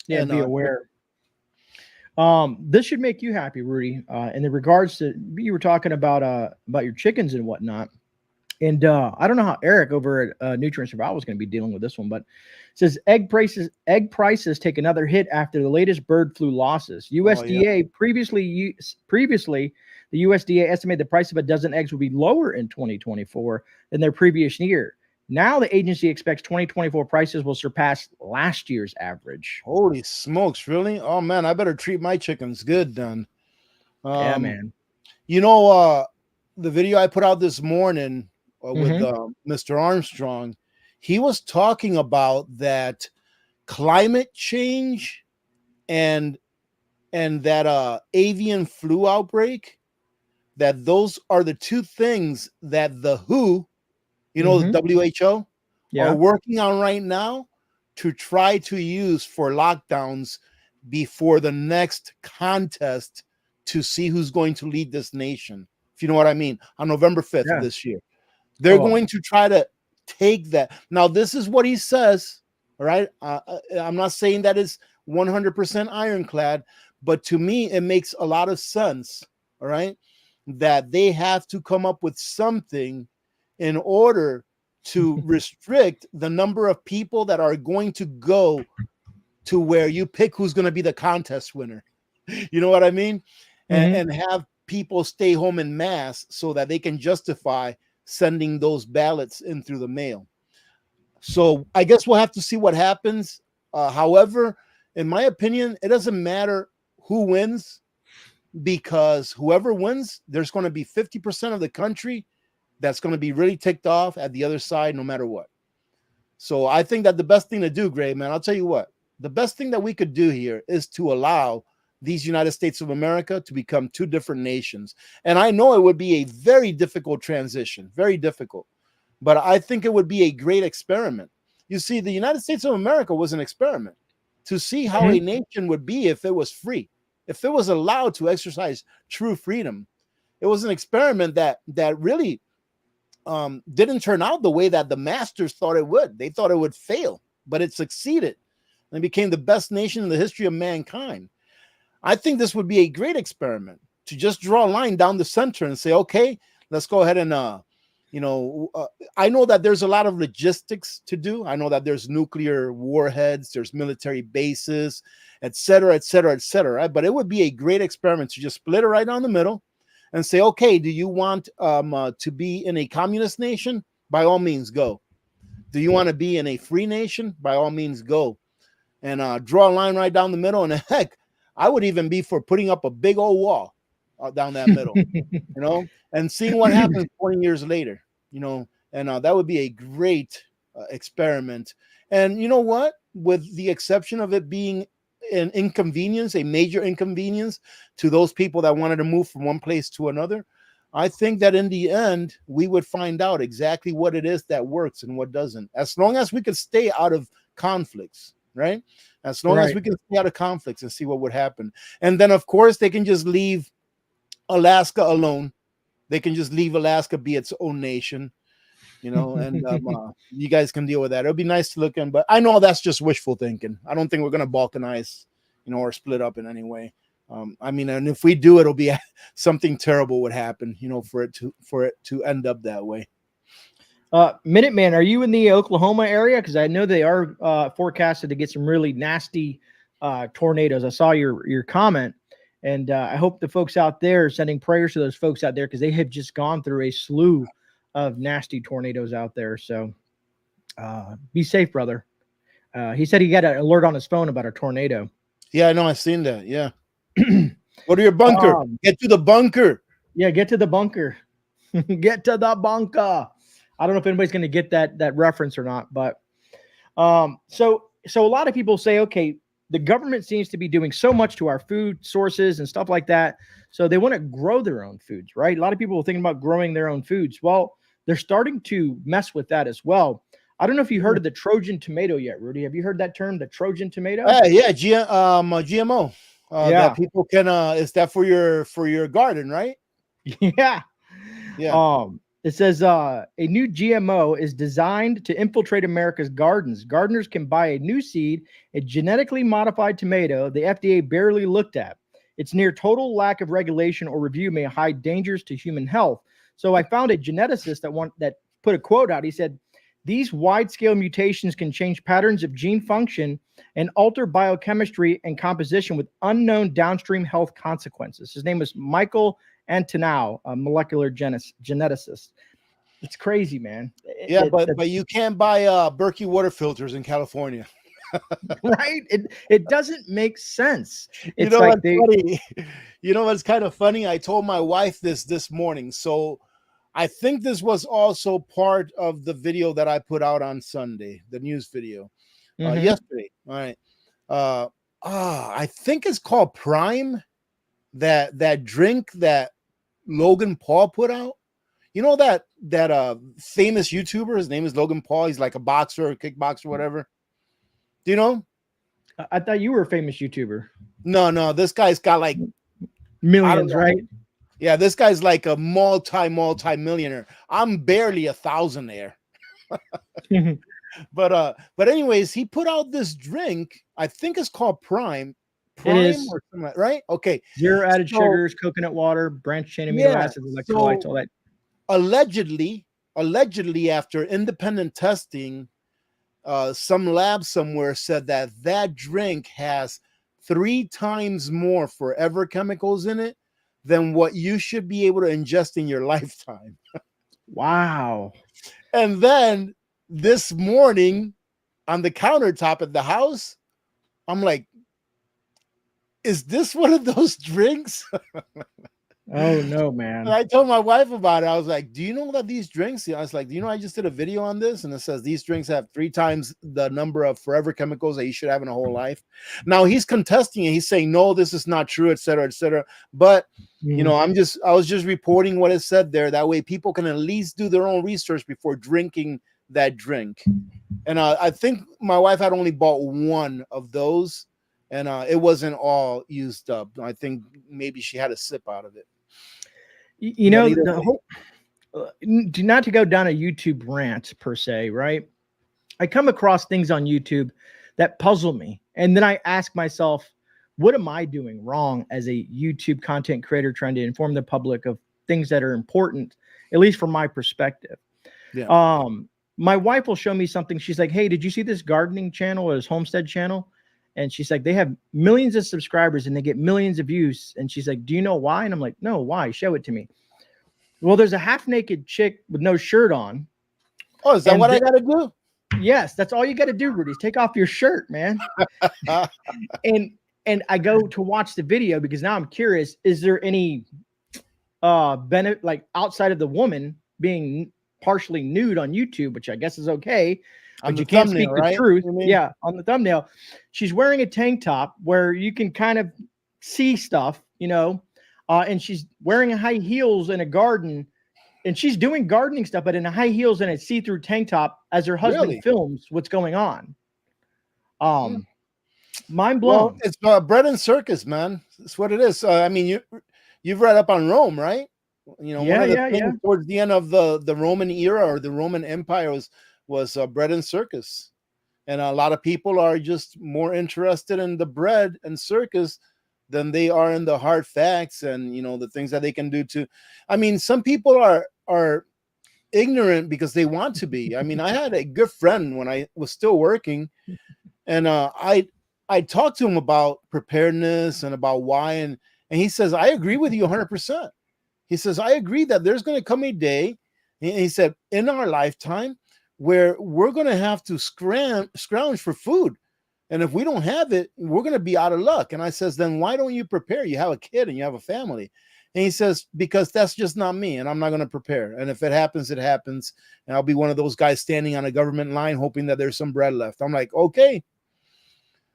Yeah, and be aware. This should make you happy, Rudy. In the regards to, you were talking about your chickens and whatnot. And I don't know how Eric over at Nutrient Survival is going to be dealing with this one, but it says egg prices take another hit after the latest bird flu losses. USDA previously the USDA estimated the price of a dozen eggs would be lower in 2024 than their previous year. Now the agency expects 2024 prices will surpass last year's average. Holy smokes, really? Oh man, I better treat my chickens good then. Yeah, man. You know, the video I put out this morning with Mr. Armstrong, he was talking about that climate change and and that avian flu outbreak, that those are the two things that the WHO, the WHO, are working on right now to try to use for lockdowns before the next contest to see who's going to lead this nation. If you know what I mean, on November 5th of this year. They're going to try to take that. Now, this is what he says, all right? I'm not saying that it's 100% ironclad, but to me, it makes a lot of sense, all right? That they have to come up with something in order to restrict the number of people that are going to go to where you pick who's going to be the contest winner. You know what I mean? And have people stay home in mass so that they can justify sending those ballots in through the mail. So I guess we'll have to see what happens. However, in my opinion, it doesn't matter who wins, because whoever wins, there's going to be 50% of the country that's going to be really ticked off at the other side, no matter what. So I think that the best thing to do, Gray, man, I'll tell you what, the best thing that we could do here is to allow these United States of America to become two different nations. And I know it would be a very difficult transition, very difficult, but I think it would be a great experiment. You see, the United States of America was an experiment to see how a nation would be if it was free, if it was allowed to exercise true freedom. It was an experiment that really didn't turn out the way that the masters thought it would. They thought it would fail, but it succeeded and became the best nation in the history of mankind. I think this would be a great experiment to just draw a line down the center and say, okay, let's go ahead and, I know that there's a lot of logistics to do. I know that there's nuclear warheads, there's military bases, et cetera, et cetera, et cetera. Right? But it would be a great experiment to just split it right down the middle and say, okay, do you want to be in a communist nation? By all means, go. Do you want to be in a free nation? By all means, go. And draw a line right down the middle. And heck, I would even be for putting up a big old wall down that middle, and seeing what happens 20 years later, and that would be a great experiment. And you know what? With the exception of it being an inconvenience, a major inconvenience to those people that wanted to move from one place to another, I think that in the end, we would find out exactly what it is that works and what doesn't, as long as we could stay out of conflicts, right? As long as we can stay out of conflicts and see what would happen. And then, of course, they can just leave Alaska alone. They can just leave Alaska be its own nation, and you guys can deal with that. It'll be nice to look in, but I know that's just wishful thinking. I don't think we're going to balkanize, or split up in any way. And if we do, it'll be something terrible would happen, for it to end up that way. Minuteman, are you in the Oklahoma area? Because I know they are forecasted to get some really nasty tornadoes. I saw your comment, and I hope the folks out there are sending prayers to those folks out there, because they have just gone through a slew of nasty tornadoes out there. So be safe, brother. He said he got an alert on his phone about a tornado. Yeah, I know. I've seen that. Yeah. Go to your bunker. Get to the bunker. Yeah, get to the bunker. Get to the bunker. I don't know if anybody's going to get that reference or not, but so a lot of people say, okay, the government seems to be doing so much to our food sources and stuff like that, so they want to grow their own foods, right? A lot of people are thinking about growing their own foods. Well, they're starting to mess with that as well. I don't know if you heard of the Trojan tomato yet, Rudy. Have you heard that term, the Trojan tomato? Yeah, GMO. That people can. Is that for your garden, right? Yeah. It says a new GMO is designed to infiltrate America's gardens. Gardeners can buy a new seed, a genetically modified tomato the FDA barely looked at. Its near total lack of regulation or review may hide dangers to human health. So I found a geneticist that put a quote out. He said, "These wide-scale mutations can change patterns of gene function and alter biochemistry and composition with unknown downstream health consequences." His name is Michael Antonow, a molecular geneticist. It's crazy, man. But you can't buy Berkey water filters in California. Right? It doesn't make sense. It's funny? You know what's kind of funny? I told my wife this morning. So I think this was also part of the video that I put out on Sunday, the news video, yesterday. All right. I think it's called Prime. That drink that Logan Paul put out. You know that famous YouTuber. His name is Logan Paul. He's like a boxer, a kickboxer, whatever. Do you know? I thought you were a famous YouTuber. No. This guy's got like millions, right? Yeah, this guy's like a multi-millionaire. I'm barely a thousandaire. But anyways, he put out this drink. I think it's called Prime. It is. Or something like, right? Okay. 0 added sugars, coconut water, branched chain amino acids, electrolytes, all that. Allegedly, after independent testing, some lab somewhere said that drink has 3 times more forever chemicals in it than what you should be able to ingest in your lifetime. Wow. And then this morning on the countertop at the house, I'm like, is this one of those drinks? Oh no, man. And I told my wife about it. I was like, do you know that these drinks? I was like, do you know I just did a video on this? And it says these drinks have 3 times the number of forever chemicals that you should have in a whole life. Now he's contesting it. He's saying, no, this is not true, et cetera, et cetera. But you know, I was just reporting what it said there. That way people can at least do their own research before drinking that drink. And I think my wife had only bought one of those, and it wasn't all used up. I think maybe she had a sip out of it. You know, the whole, not to go down a YouTube rant per se, right? I come across things on YouTube that puzzle me. And then I ask myself, what am I doing wrong as a YouTube content creator trying to inform the public of things that are important, at least from my perspective? Yeah. My wife will show me something. She's like, hey, did you see this gardening channel or this homestead channel? And she's like, they have millions of subscribers and they get millions of views. And she's like, do you know why? And I'm like, no, why? Show it to me. Well, there's a half naked chick with no shirt on. Oh, is that what I got to do? Yes, that's all you got to do, Rudy. Take off your shirt, man. and I go to watch the video because now I'm curious, is there any benefit, like outside of the woman being partially nude on YouTube, which I guess is okay. But you can't speak the truth. Yeah, on the thumbnail. She's wearing a tank top where you can kind of see stuff, you know, and she's wearing high heels in a garden, and she's doing gardening stuff, but in high heels and a see-through tank top as her husband films what's going on. Mind blown. Well, it's bread and circus, man. That's what it is. I mean, you've read up on Rome, right? You know, one of the things towards the end of the Roman era or the Roman Empire was bread and circus, and a lot of people are just more interested in the bread and circus than they are in the hard facts and, you know, the things that they can do to. I mean, some people are ignorant because they want to be. I mean, I had a good friend when I was still working, and I talked to him about preparedness and about why, and he says, I agree with you 100%. He says, I agree that there's going to come a day, and he said, in our lifetime, where we're going to have to scrounge for food. And if we don't have it, we're going to be out of luck. And I says, then why don't you prepare? You have a kid and you have a family. And he says, because that's just not me, and I'm not going to prepare. And if it happens, it happens. And I'll be one of those guys standing on a government line hoping that there's some bread left. I'm like, okay.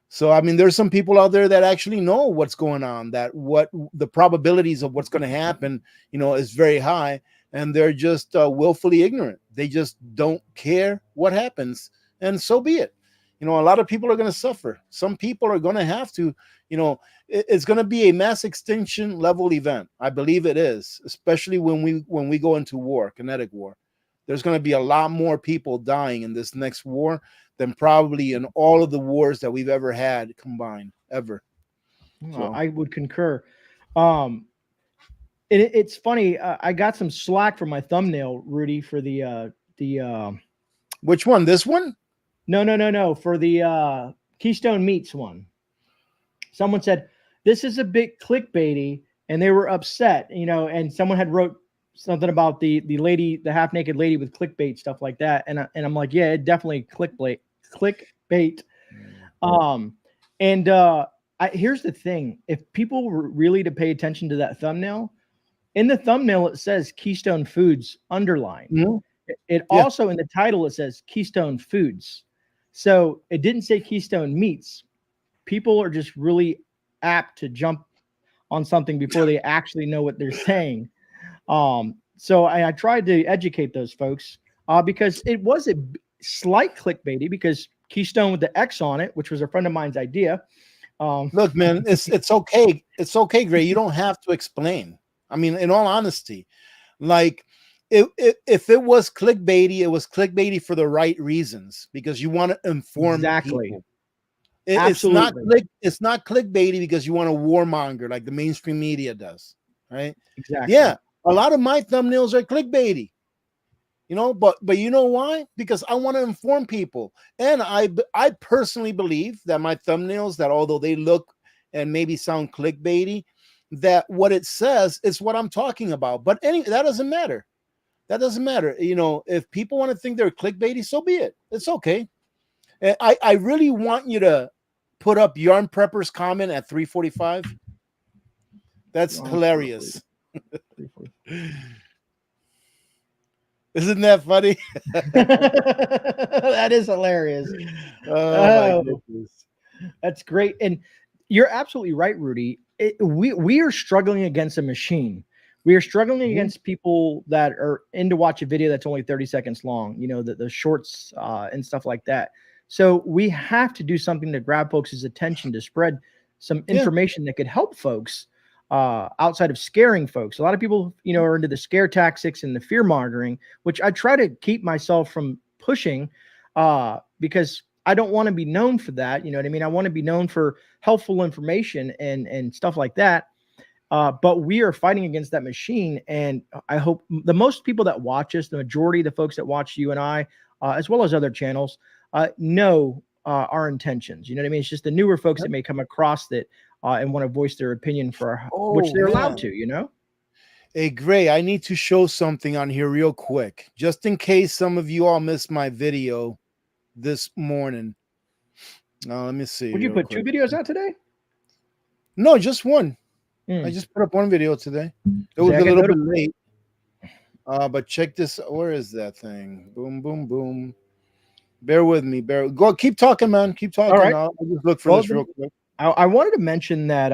So, I mean, there's some people out there that actually know what's going on, that what the probabilities of what's going to happen, you know, is very high. And they're just willfully ignorant. They just don't care what happens. And so be it. You know, a lot of people are going to suffer. Some people are going to have to, you know, it's going to be a mass extinction level event. I believe it is, especially when we go into war, kinetic war. There's going to be a lot more people dying in this next war than probably in all of the wars that we've ever had combined, ever. So I would concur. It's funny. I got some slack for my thumbnail, Rudy, for the which one? This one? No. For the Keystone Meats one. Someone said this is a bit clickbaity, and they were upset, you know. And someone had wrote something about the lady, the half naked lady with clickbait stuff like that. And I'm like, yeah, it definitely clickbait. Here's the thing: if people were really to pay attention to that thumbnail. In the thumbnail, it says Keystone Foods underlined. Mm-hmm. It also, in the title, it says Keystone Foods. So it didn't say Keystone Meats. people are just really apt to jump on something before they actually know what they're saying. So I tried to educate those folks because it was a slight clickbaity because Keystone with the X on it, which was a friend of mine's idea. Look, man, it's okay. It's okay, Grey. You don't have to explain. I mean, in all honesty, like if it was clickbaity, it was clickbaity for the right reasons because you want to inform people. Absolutely. It's not clickbaity because you want to warmonger like the mainstream media does, right? Exactly. Yeah, a lot of my thumbnails are clickbaity, you know, but you know why? Because I want to inform people, and I personally believe that my thumbnails, that although they look and maybe sound clickbaity, that what it says is what I'm talking about. But that doesn't matter. That doesn't matter. You know, if people want to think they're clickbaity, so be it. It's okay. And I really want you to put up Yarn Prepper's comment at 3:45. That's hilarious. Isn't that funny? That is hilarious. Oh, my goodness. That's great. And you're absolutely right, Rudy. We are struggling against a machine. We are struggling against people that are into watch a video that's only 30 seconds long, you know, the shorts and stuff like that. So we have to do something to grab folks' attention, to spread some information that could help folks outside of scaring folks. A lot of people, you know, are into the scare tactics and the fear mongering, which I try to keep myself from pushing because I don't want to be known for that. You know what I mean? I want to be known for helpful information and stuff like that. But we are fighting against that machine. And I hope the most people that watch us, the majority of the folks that watch you and I, as well as other channels, know our intentions. You know what I mean? It's just the newer folks that may come across it and want to voice their opinion for which they're allowed to, you know? Hey, Grey, I need to show something on here real quick, just in case some of you all missed my video this morning. Now, let me see. Would you put 2 videos out today? No, just one. I just put up one video today. It was a little bit late. But check this. Where is that thing? Boom, boom, boom. Bear with me. Go. Keep talking, man. Keep talking. All right. I'll just look for this real quick. I wanted to mention that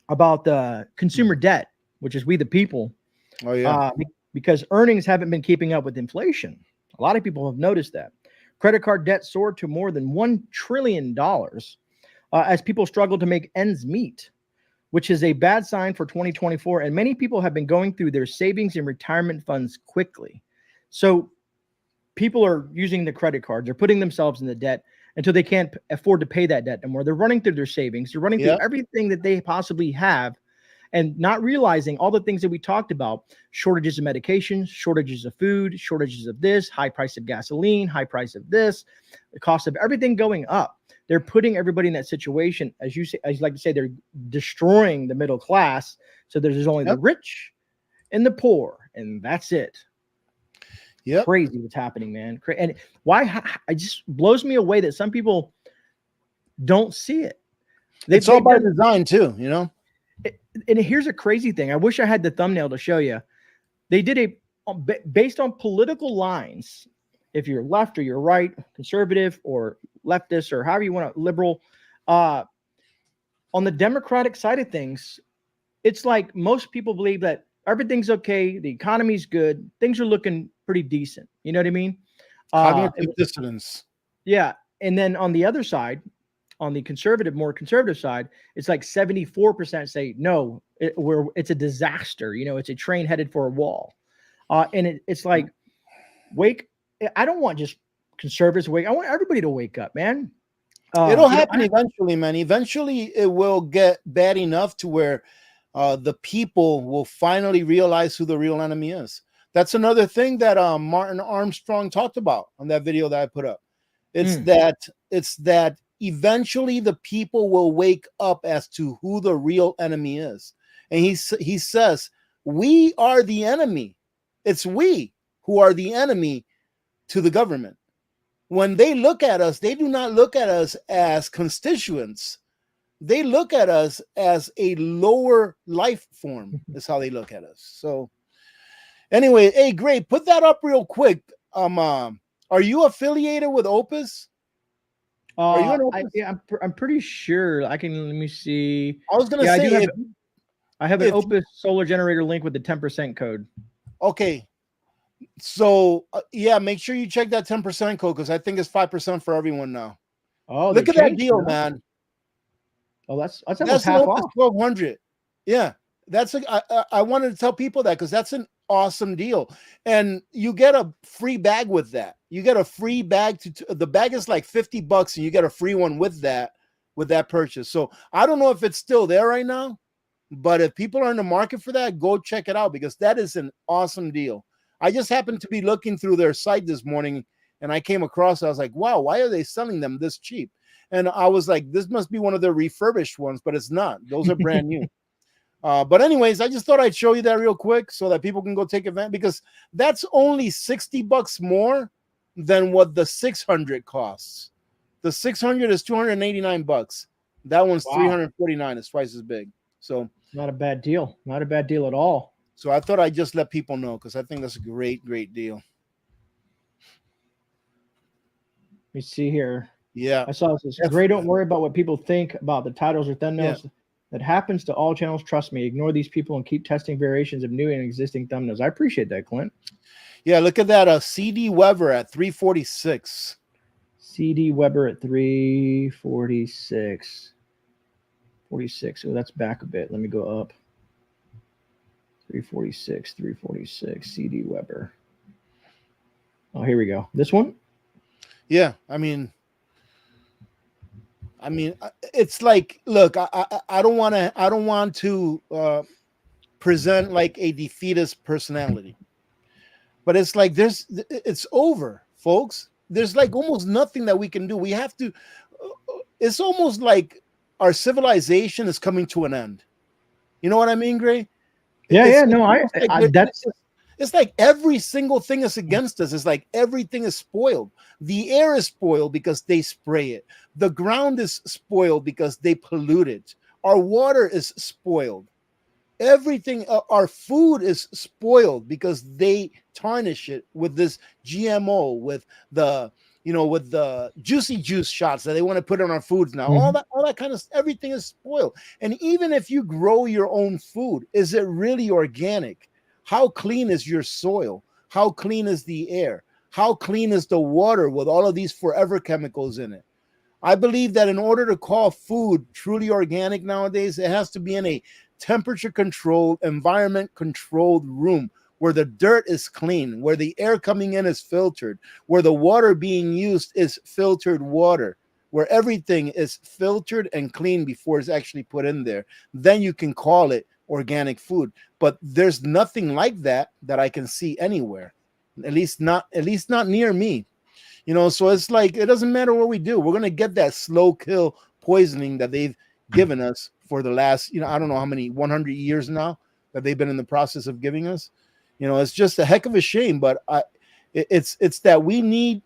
about the consumer debt, which is we the people. Oh, yeah. Because earnings haven't been keeping up with inflation. A lot of people have noticed that. Credit card debt soared to more than $1 trillion as people struggle to make ends meet, which is a bad sign for 2024. And many people have been going through their savings and retirement funds quickly. So people are using the credit cards. They're putting themselves in the debt until they can't afford to pay that debt anymore. They're running through their savings. They're running through everything that they possibly have and not realizing all the things that we talked about: shortages of medications, shortages of food, shortages of this, high price of gasoline, high price of this, the cost of everything going up. They're putting everybody in that situation. As you say, as you like to say, they're destroying the middle class. So there's only the rich and the poor, and that's it. Yeah, crazy what's happening, man. And why it just blows me away that some people don't see it. It's all by design too, you know. And here's a crazy thing. I wish I had the thumbnail to show you. They did based on political lines. If you're left or you're right, conservative or leftist or however you want to, liberal, on the Democratic side of things, it's like most people believe that everything's okay. The economy's good. Things are looking pretty decent. You know what I mean? Cognitive dissonance. Yeah. And then on the other side, on the more conservative side, it's like 74% say, no, it's a disaster. You know, it's a train headed for a wall. And it's like, I don't want just conservatives to wake. I want everybody to wake up, man. It'll happen eventually, man. Eventually it will get bad enough to where the people will finally realize who the real enemy is. That's another thing that Martin Armstrong talked about on that video that I put up. It's that eventually the people will wake up as to who the real enemy is. And he says, we are the enemy. It's we who are the enemy to the government. When they look at us, they do not look at us as constituents. They look at us as a lower life form, is how they look at us. So anyway, hey, Grey, put that up real quick. Are you affiliated with Opus? Are you an I Opus? yeah, I'm pretty sure I can. Let me see. I was gonna Yeah, I do say have. if I have an if Opus solar generator link with the 10% code. okay, so yeah, make sure you check that 10% code because I think it's 5% for everyone now. Oh, they Look at that changed it, deal, huh? man. Oh, that's almost That's an half Opus off. 1200. Yeah, I wanted to tell people that because that's an awesome deal, and you get a free bag with that. You get a free bag the bag is like $50, and you get a free one with that purchase. So I don't know if it's still there right now, but if people are in the market for that, go check it out because that is an awesome deal. I just happened to be looking through their site this morning, and I came across. I was like, wow, why are they selling them this cheap? And I was like, this must be one of the refurbished ones, but it's not. Those are brand new. But anyways, I just thought I'd show you that real quick so that people can go take advantage because that's only $60 more than what the 600 costs. The 600 is 289 bucks. That one's Wow, 349. It's twice as big. So, not a bad deal. Not a bad deal at all. so I thought I'd just let people know because I think that's a great, great deal. Let me see here. Yeah. I saw this. F- Gray, don't worry about what people think about the titles or yeah. thumbnails. That happens to all channels. Trust me. Ignore these people and keep testing variations of new and existing thumbnails. I appreciate that, Clint. Yeah. Look at that. CD Weber at 346. CD Weber at 346. 46. Oh, that's back a bit. Let me go up. 346. 346. CD Weber. Oh, here we go. This one? Yeah. I mean, it's like, look, I don't want to present like a defeatist personality, but it's like it's over, folks. There's like almost nothing that we can do. We have to. It's almost like our civilization is coming to an end. You know what I mean, Gray? Yeah, It's yeah. No, almost like that's it's like every single thing is against us. It's like everything is spoiled. The air is spoiled because they spray it. The ground is spoiled because they pollute it. Our water is spoiled. Everything, our food is spoiled because they tarnish it with this GMO, with the with the juicy juice shots that they want to put on our foods now. Mhm. All that kind of everything is spoiled. And even if you grow your own food, is it really organic? How clean is your soil? How clean is the air? How clean is the water with all of these forever chemicals in it? I believe that in order to call food truly organic nowadays, it has to be in a temperature controlled, environment controlled room where the dirt is clean, where the air coming in is filtered, where the water being used is filtered water, where everything is filtered and clean before it's actually put in there. Then you can call it organic food. But there's nothing like that I can see anywhere. At least not near me. So it's like it doesn't matter what we do. We're gonna get that slow kill poisoning that they've given us for the last, I don't know how many 100 years now that they've been in the process of giving us. It's just a heck of a shame, but it's that we need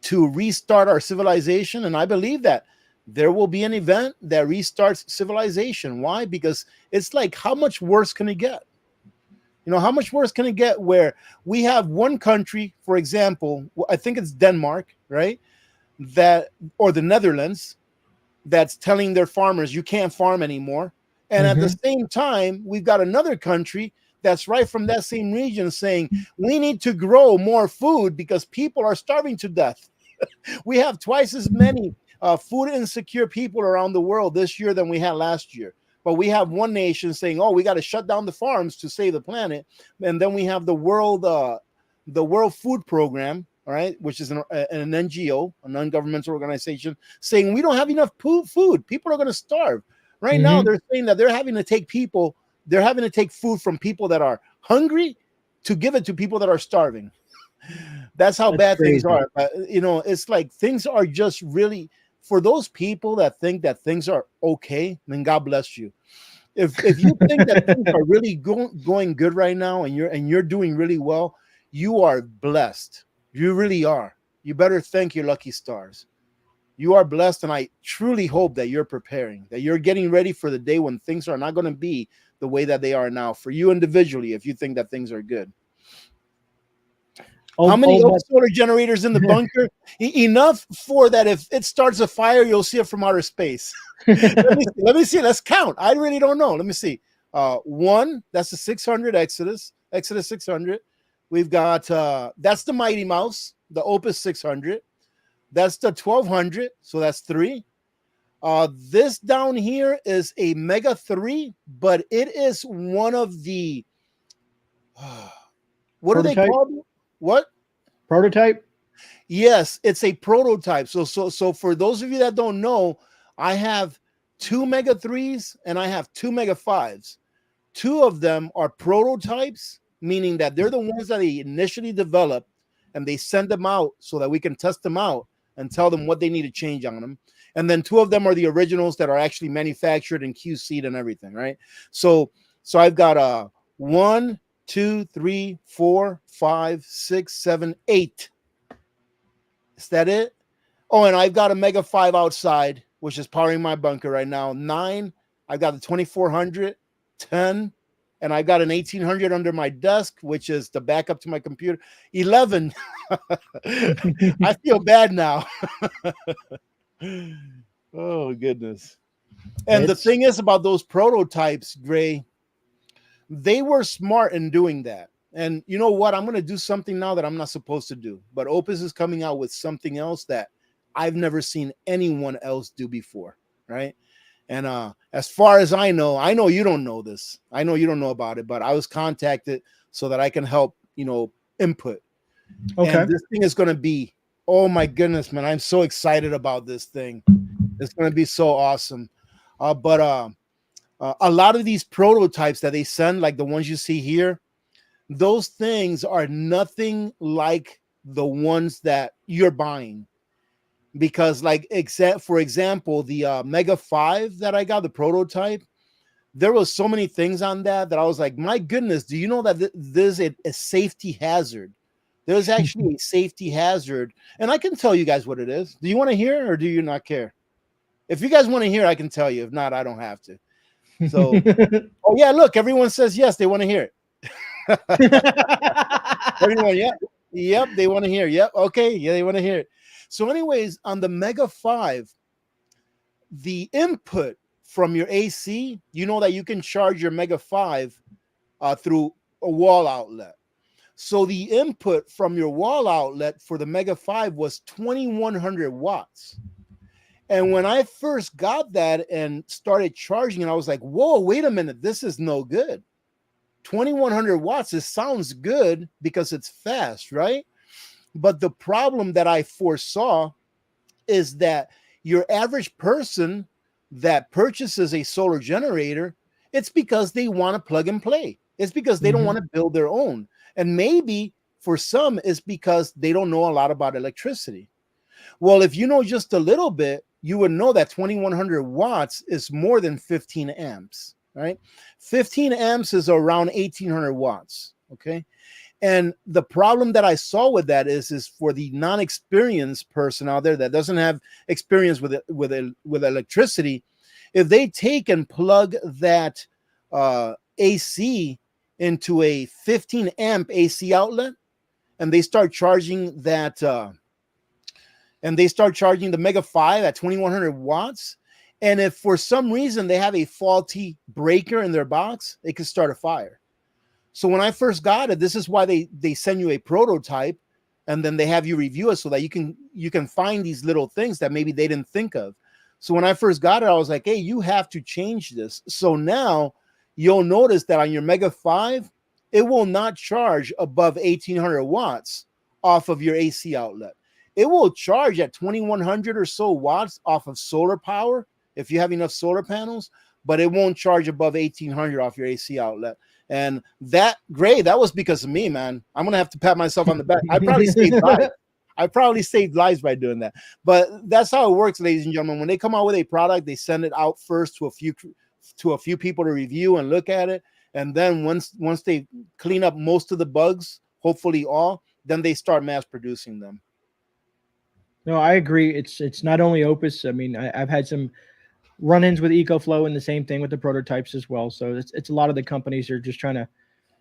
to restart our civilization, and I believe that there will be an event that restarts civilization. Why? Because it's like, how much worse can it get? How much worse can it get where we have one country, for example, I think it's Denmark, right? Or the Netherlands, that's telling their farmers, you can't farm anymore. And at the Mhm. same time, we've got another country that's right from that same region saying, we need to grow more food because people are starving to death. We have twice as many food insecure people around the world this year than we had last year. But we have one nation saying, "Oh, we got to shut down the farms to save the planet," and then we have the World Food Program, all right, which is an NGO, a non-governmental organization, saying we don't have enough food. People are going to starve. Right now, Mhm. they're saying that they're having to take food from people that are hungry to give it to people that are starving. That's how That's bad things crazy. are. But it's like things are just really, for those people that think that things are okay, then God bless you. If you think that things are really going good right now and you're doing really well, you are blessed. You really are. You better thank your lucky stars. You are blessed, and I truly hope that you're preparing, that you're getting ready for the day when things are not going to be the way that they are now for you individually if you think that things are good. How many Old solar generators in the bunker? Enough for that if it starts a fire, you'll see it from outer space. Let me see. Let's count. I really don't know. Let me see. One, that's the 600 Exodus 600. We've got, that's the Mighty Mouse, the Opus 600. That's the 1200. So that's 3. This down here is a Mega 3, but it is one of the, what Prototype? are they called? What? Prototype? Yes, it's a prototype. So for those of you that don't know, I have 2 Mega 3s and I have 2 Mega 5s. 2 of them are prototypes, meaning that they're the ones that they initially developed and they send them out so that we can test them out and tell them what they need to change on them. And then 2 of them are the originals that are actually manufactured and QC'd and everything, right? So I've got 1, 2, 3, 4, 5, 6, 7, 8. Is that it? Oh, and I've got a Mega 5 outside, which is powering my bunker right now. 9, I've got the 2400, 10, and I've got an 1800 under my desk, which is the backup to my computer. 11. I feel bad now. Oh, goodness. And the thing is about those prototypes, Grey, they were smart in doing that. And you know what? I'm going to do something now that I'm not supposed to do. But Opus is coming out with something else that I've never seen anyone else do before, right? And as far as I know you don't know this. I know you don't know about it, but I was contacted so that I can help, input. Okay. And this thing is going to be, oh my goodness, man. I'm so excited about this thing. It's going to be so awesome. But a lot of these prototypes that they send, like the ones you see here, those things are nothing like the ones that you're buying. Because like, for example, the Mega 5 that I got, the prototype, there was so many things on that I was like, my goodness, do you know that there's a safety hazard? There's actually a safety hazard. And I can tell you guys what it is. Do you want to hear or do you not care? If you guys want to hear, I can tell you. If not, I don't have to. So, oh yeah, look, everyone says yes, they want to hear it. Everyone, yeah. Yep, they want to hear. Yep, okay, yeah, they want to hear it. So anyways, on the Mega 5, the input from your AC, you know that you can charge your Mega 5 through a wall outlet. So the input from your wall outlet for the Mega 5 was 2100 watts. And when I first got that and started charging it, I was like, whoa, wait a minute, this is no good. 2100 watts, it sounds good because it's fast, right? But the problem that I foresaw is that your average person that purchases a solar generator, it's because they want to plug and play. It's because they don't want to build their own. And maybe for some, it's because they don't know a lot about electricity. Well, if you know just a little bit, you would know that 2100 watts is more than 15 amps, right? 15 amps is around 1800 watts, okay? And the problem that I saw with that is for the non-experienced person out there that doesn't have experience with electricity, if they take and plug that AC into a 15 amp AC outlet and they start charging that and they start charging the Mega 5 at 2100 watts, and if for some reason they have a faulty breaker in their box, it could start a fire. So when I first got it, this is why they send you a prototype and then they have you review it so that you can find these little things that maybe they didn't think of. So when I first got it, I was like, hey, you have to change this. So now you'll notice that on your Mega 5, it will not charge above 1800 watts off of your AC outlet. It will charge at 2100 or so watts off of solar power if you have enough solar panels, but it won't charge above 1800 off your AC outlet. And that, Grey, that was because of me, man. I'm going to have to pat myself on the back. I probably saved lives. I probably saved lives by doing that. But that's how it works, ladies and gentlemen. When they come out with a product, they send it out first to a few people to review and look at it. And then once they clean up most of the bugs, hopefully all, then they start mass producing them. No, I agree. It's not only Opus. I mean, I've had some run-ins with EcoFlow and the same thing with the prototypes as well. So it's a lot of the companies are just trying to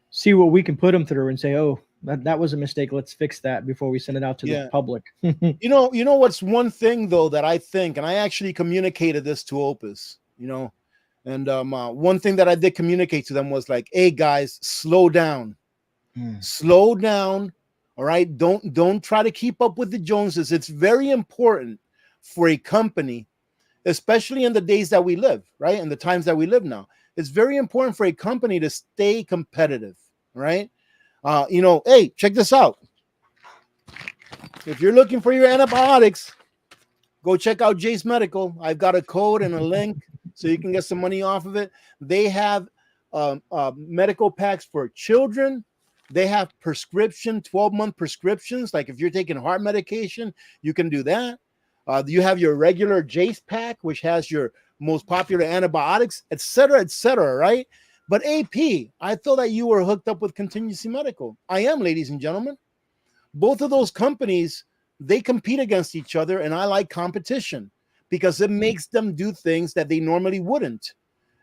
see what we can put them through and say, oh, That was a mistake. Let's fix that before we send it out to the public. You know what's one thing though that I think, and I actually communicated this to Opus, and one thing that I did communicate to them was like, hey guys, slow down. Slow down. All right. Don't try to keep up with the Joneses. It's very important for a company, especially in the days that we live, right? In the times that we live now. It's very important for a company to stay competitive, right? Hey, check this out. If you're looking for your antibiotics, go check out Jace Medical. I've got a code and a link so you can get some money off of it. They have medical packs for children. They have prescription, 12-month prescriptions. Like if you're taking heart medication, you can do that. You have your regular Jace pack, which has your most popular antibiotics, et cetera, right? But AP, I thought that you were hooked up with Contingency Medical. I am, ladies and gentlemen. Both of those companies, they compete against each other, and I like competition because it makes them do things that they normally wouldn't.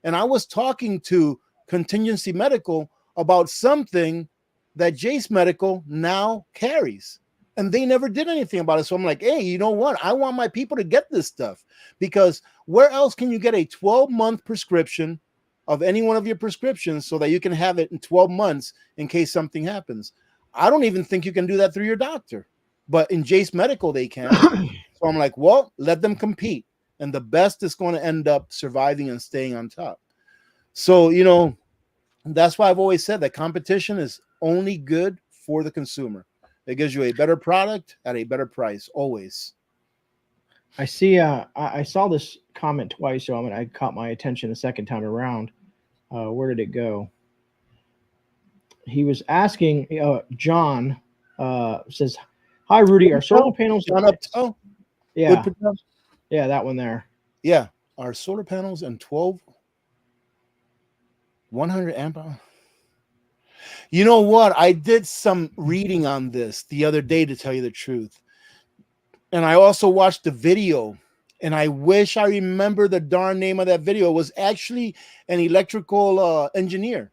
And I was talking to Contingency Medical about something that Jace Medical now carries, and they never did anything about it. So I'm like, hey, you know what? I want my people to get this stuff, because where else can you get a 12-month prescription of any one of your prescriptions so that you can have it in 12 months in case something happens? I don't even think you can do that through your doctor, but in Jace Medical, they can. So I'm like, well, let them compete. And the best is going to end up surviving and staying on top. So, that's why I've always said that competition is only good for the consumer. It gives you a better product at a better price, always. I see. I saw this comment twice, so I caught my attention the second time around. Where did it go? He was asking. John says, "Hi, Rudy. Are solar panels?" John Uptown? Yeah, yeah, that one there. Yeah, are solar panels and 100 amp hour? You know what? I did some reading on this the other day, to tell you the truth. And I also watched the video, and I wish I remember the darn name of that video. It was actually an electrical engineer.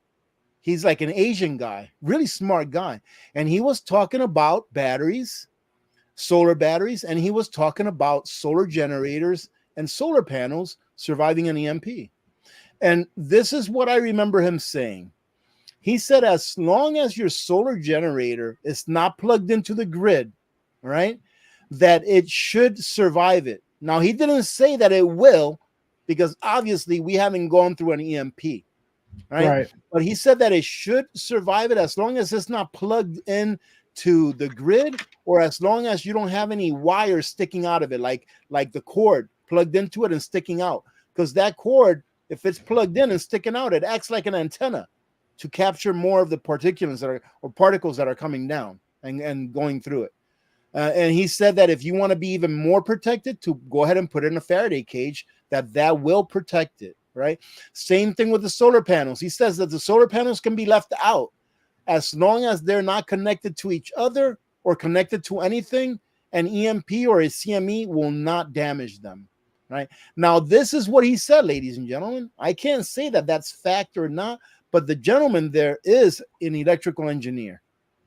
He's like an Asian guy, really smart guy. And he was talking about batteries, solar batteries, and he was talking about solar generators and solar panels surviving an EMP. And this is what I remember him saying. He said, as long as your solar generator is not plugged into the grid, right, that it should survive it. Now, he didn't say that it will, because obviously we haven't gone through an EMP, right? But he said that it should survive it as long as it's not plugged in to the grid, or as long as you don't have any wires sticking out of it, like the cord plugged into it and sticking out. Because that cord, if it's plugged in and sticking out, it acts like an antenna to capture more of the particulates particles that are coming down and going through it. And he said that if you want to be even more protected, to go ahead and put it in a Faraday cage, that will protect it, right? Same thing with the solar panels. He says that the solar panels can be left out as long as they're not connected to each other or connected to anything. An EMP or a CME will not damage them, right? Now, this is what he said, ladies and gentlemen. I can't say that that's fact or not, but the gentleman there is an electrical engineer.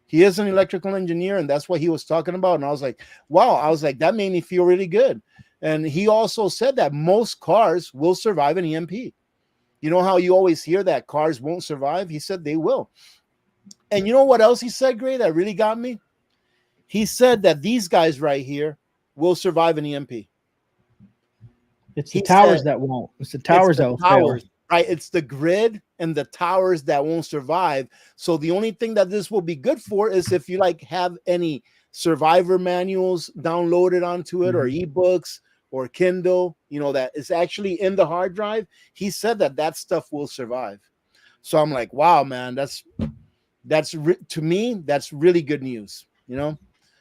He is an electrical engineer, and that's what he was talking about. And I was like, wow, that made me feel really good. And he also said that most cars will survive an EMP. You know how you always hear that cars won't survive? He said they will. And you know what else he said, Gray, that really got me? He said that these guys right here will survive an EMP. It's the towers that won't. It's the towers that will fail. Right, it's the grid and the towers that won't survive. So the only thing that this will be good for is if you have any survivor manuals downloaded onto it, or ebooks or Kindle, that is actually in the hard drive. He said that stuff will survive. So I'm like, wow, man, to me, that's really good news.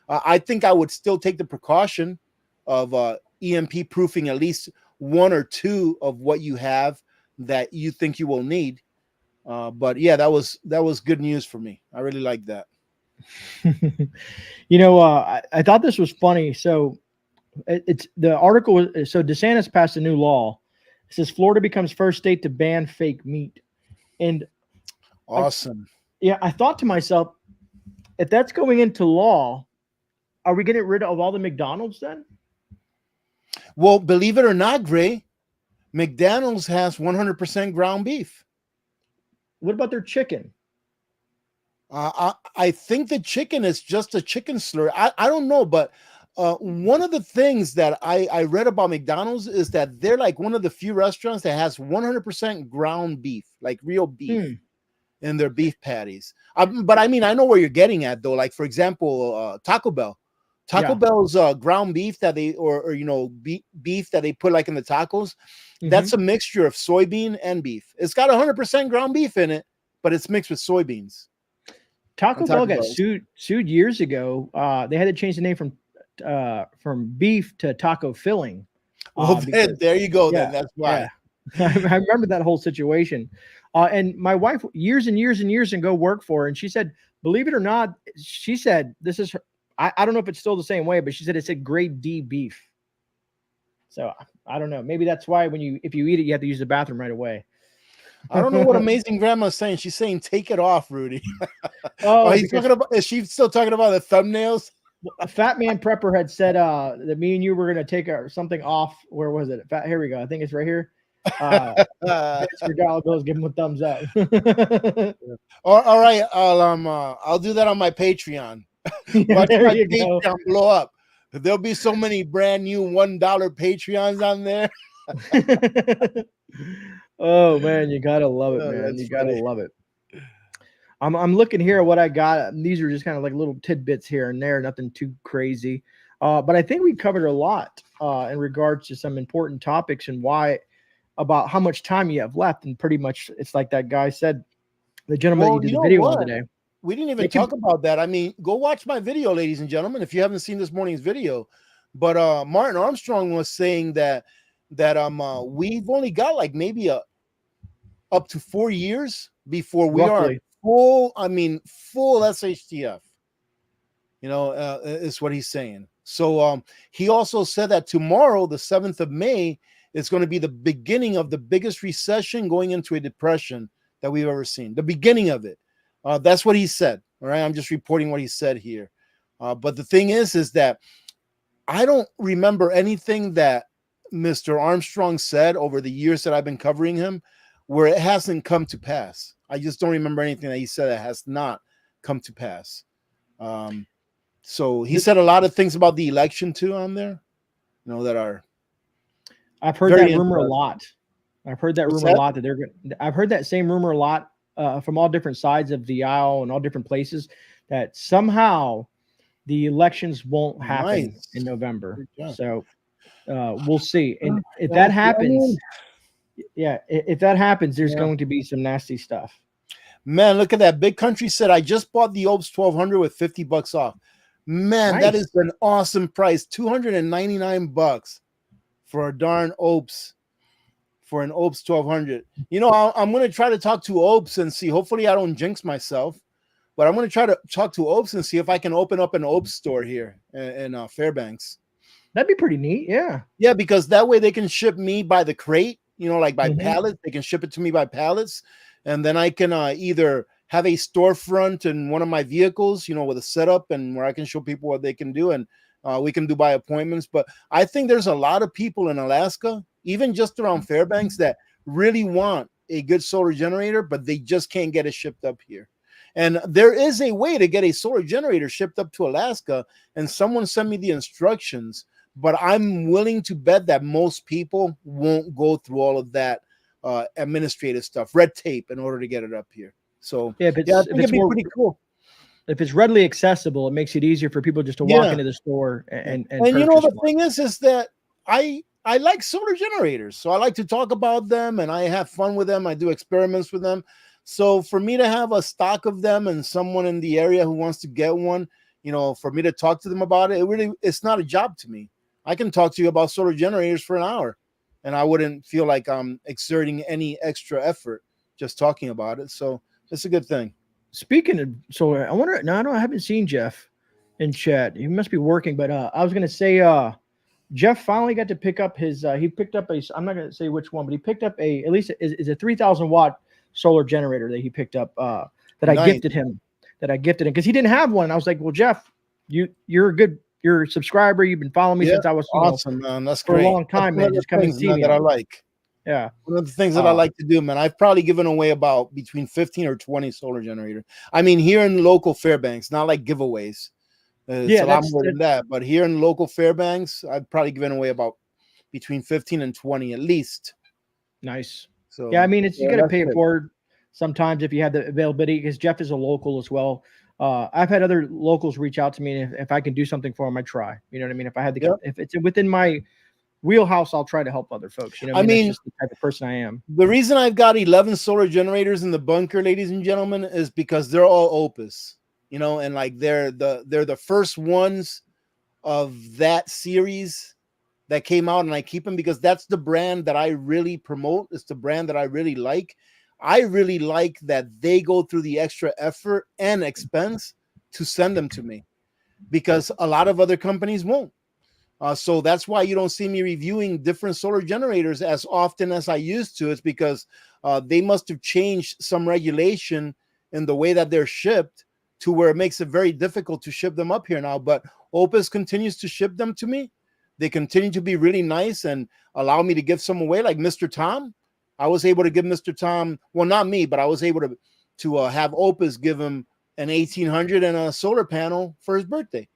I think I would still take the precaution of EMP proofing at least one or two of what you have that you think you will need. But yeah, that was good news for me. I really like that. I thought this was funny. So it's the article. So DeSantis passed a new law. It says Florida becomes first state to ban fake meat. And awesome. I thought to myself, if that's going into law, are we getting rid of all the McDonald's then? Well, believe it or not, Gray, McDonald's has 100% ground beef. What about their chicken? I think the chicken is just a chicken slur. I don't know, but one of the things that I read about McDonald's is that they're like one of the few restaurants that has 100% ground beef, like real beef in their beef patties. But I mean, I know where you're getting at though. Like for example, Taco Bell. Taco Bell's ground beef that they or you know beef that they put like in the tacos. That's a mixture of soybean and beef. It's got 100% ground beef in it, but it's mixed with soybeans. Taco Bell got sued years ago. They had to change the name from beef to taco filling. Well, there you go. Then that's why. Yeah. I remember that whole situation. And my wife, years and years and years ago, worked for her, and she said, believe it or not, she said this is her. I don't know if it's still the same way, but she said it said grade D beef. So I don't know. Maybe that's why if you eat it, you have to use the bathroom right away. I don't know what Amazing Grandma's saying. She's saying, take it off, Rudy. Is she still talking about the thumbnails? Fat Man Prepper had said that me and you were going to take something off. Where was it? Here we go. I think it's right here. Mr. Dollar Bills, give him a thumbs up. All right. I'll do that on my Patreon. Watch my Patreon blow up. There'll be so many brand new $1 Patreons on there. Oh man, you gotta love it, man. You gotta love it. I'm looking here at what I got. These are just kind of like little tidbits here and there, nothing too crazy. But I think we covered a lot in regards to some important topics and about how much time you have left. And pretty much it's like that guy said, the gentleman that you did the video on today. We didn't even talk about that. I mean, go watch my video, ladies and gentlemen, if you haven't seen this morning's video. But Martin Armstrong was saying that we've only got like maybe up to 4 years before we are full SHTF. You know, is what he's saying. So he also said that tomorrow, the 7th of May, is going to be the beginning of the biggest recession going into a depression that we've ever seen. The beginning of it. That's what he said. All right. I'm just reporting what he said here. But the thing is that I don't remember anything that Mr. Armstrong said over the years that I've been covering him where it hasn't come to pass. I just don't remember anything that he said that has not come to pass. So he said a lot of things about the election too on there, you know, that are. I've heard that rumor a lot. I've heard that rumor a lot I've heard that same rumor a lot from all different sides of the aisle and all different places that somehow the elections won't happen in November. So we'll see. And if that happens, if that happens, there's going to be some nasty stuff. Man, look at that. Big Country said, I just bought the Opus 1200 with $50 off. Man, that is an awesome price. $299 for a darn Opus. For an Opus 1200. You know, I'm going to try to talk to Opus and see. Hopefully I don't jinx myself. But I'm going to try to talk to Opus and see if I can open up an Opus store here in Fairbanks. That'd be pretty neat. Yeah. Yeah, because that way they can ship me by the crate, you know, like by pallets. They can ship it to me by pallets. And then I can either have a storefront in one of my vehicles, you know, with a setup and where I can show people what they can do. And we can do by appointments. But I think there's a lot of people in Alaska, even just around Fairbanks, that really want a good solar generator, but they just can't get it shipped up here. And there is a way to get a solar generator shipped up to Alaska, and someone sent me the instructions, but I'm willing to bet that most people won't go through all of that administrative stuff, red tape, in order to get it up here. So I think it'd be pretty cool. If it's readily accessible, it makes it easier for people just to walk into the store and you know, the thing is that I like solar generators, so I like to talk about them and I have fun with them. I do experiments with them. So for me to have a stock of them and someone in the area who wants to get one, you know, for me to talk to them about it, it's not a job to me. I can talk to you about solar generators for an hour and I wouldn't feel like I'm exerting any extra effort just talking about it. So it's a good thing. Speaking of solar, I wonder, I haven't seen Jeff in chat. He must be working, but I was going to say, Jeff finally got to pick up his, he picked up I'm not going to say which one, but he picked up at least is a 3,000 watt solar generator that he picked up, that I gifted him. that I gifted him because he didn't have one. I was like, well, Jeff, you're a subscriber. You've been following me since I was awesome, man. That's for great. a long time, man. Just come and see me. That I like. Yeah. One of the things that I like to do, man, I've probably given away about between 15 or 20 solar generators. I mean, here in local Fairbanks, not like giveaways. It's a lot more than that. But here in local Fairbanks, I've probably given away about between 15 and 20 at least. Nice. So yeah, I mean, you got to pay it forward sometimes if you have the availability, because Jeff is a local as well. I've had other locals reach out to me, and if I can do something for them, I try. You know what I mean? If I had to, if it's within my wheelhouse, I'll try to help other folks. You know, I mean, that's just the type of person I am. The reason I've got 11 solar generators in the bunker, ladies and gentlemen, is because they're all Opus. You know, and like they're the first ones of that series that came out, and I keep them because that's the brand that I really promote. It's the brand that I really like. I really like that they go through the extra effort and expense to send them to me, because a lot of other companies won't. So that's why you don't see me reviewing different solar generators as often as I used to. It's because they must have changed some regulation in the way that they're shipped to where it makes it very difficult to ship them up here now. But Opus continues to ship them to me. They continue to be really nice and allow me to give some away, like Mr. Tom. I was able to give Mr. Tom, well, not me, but I was able to have Opus give him an 1800 and a solar panel for his birthday.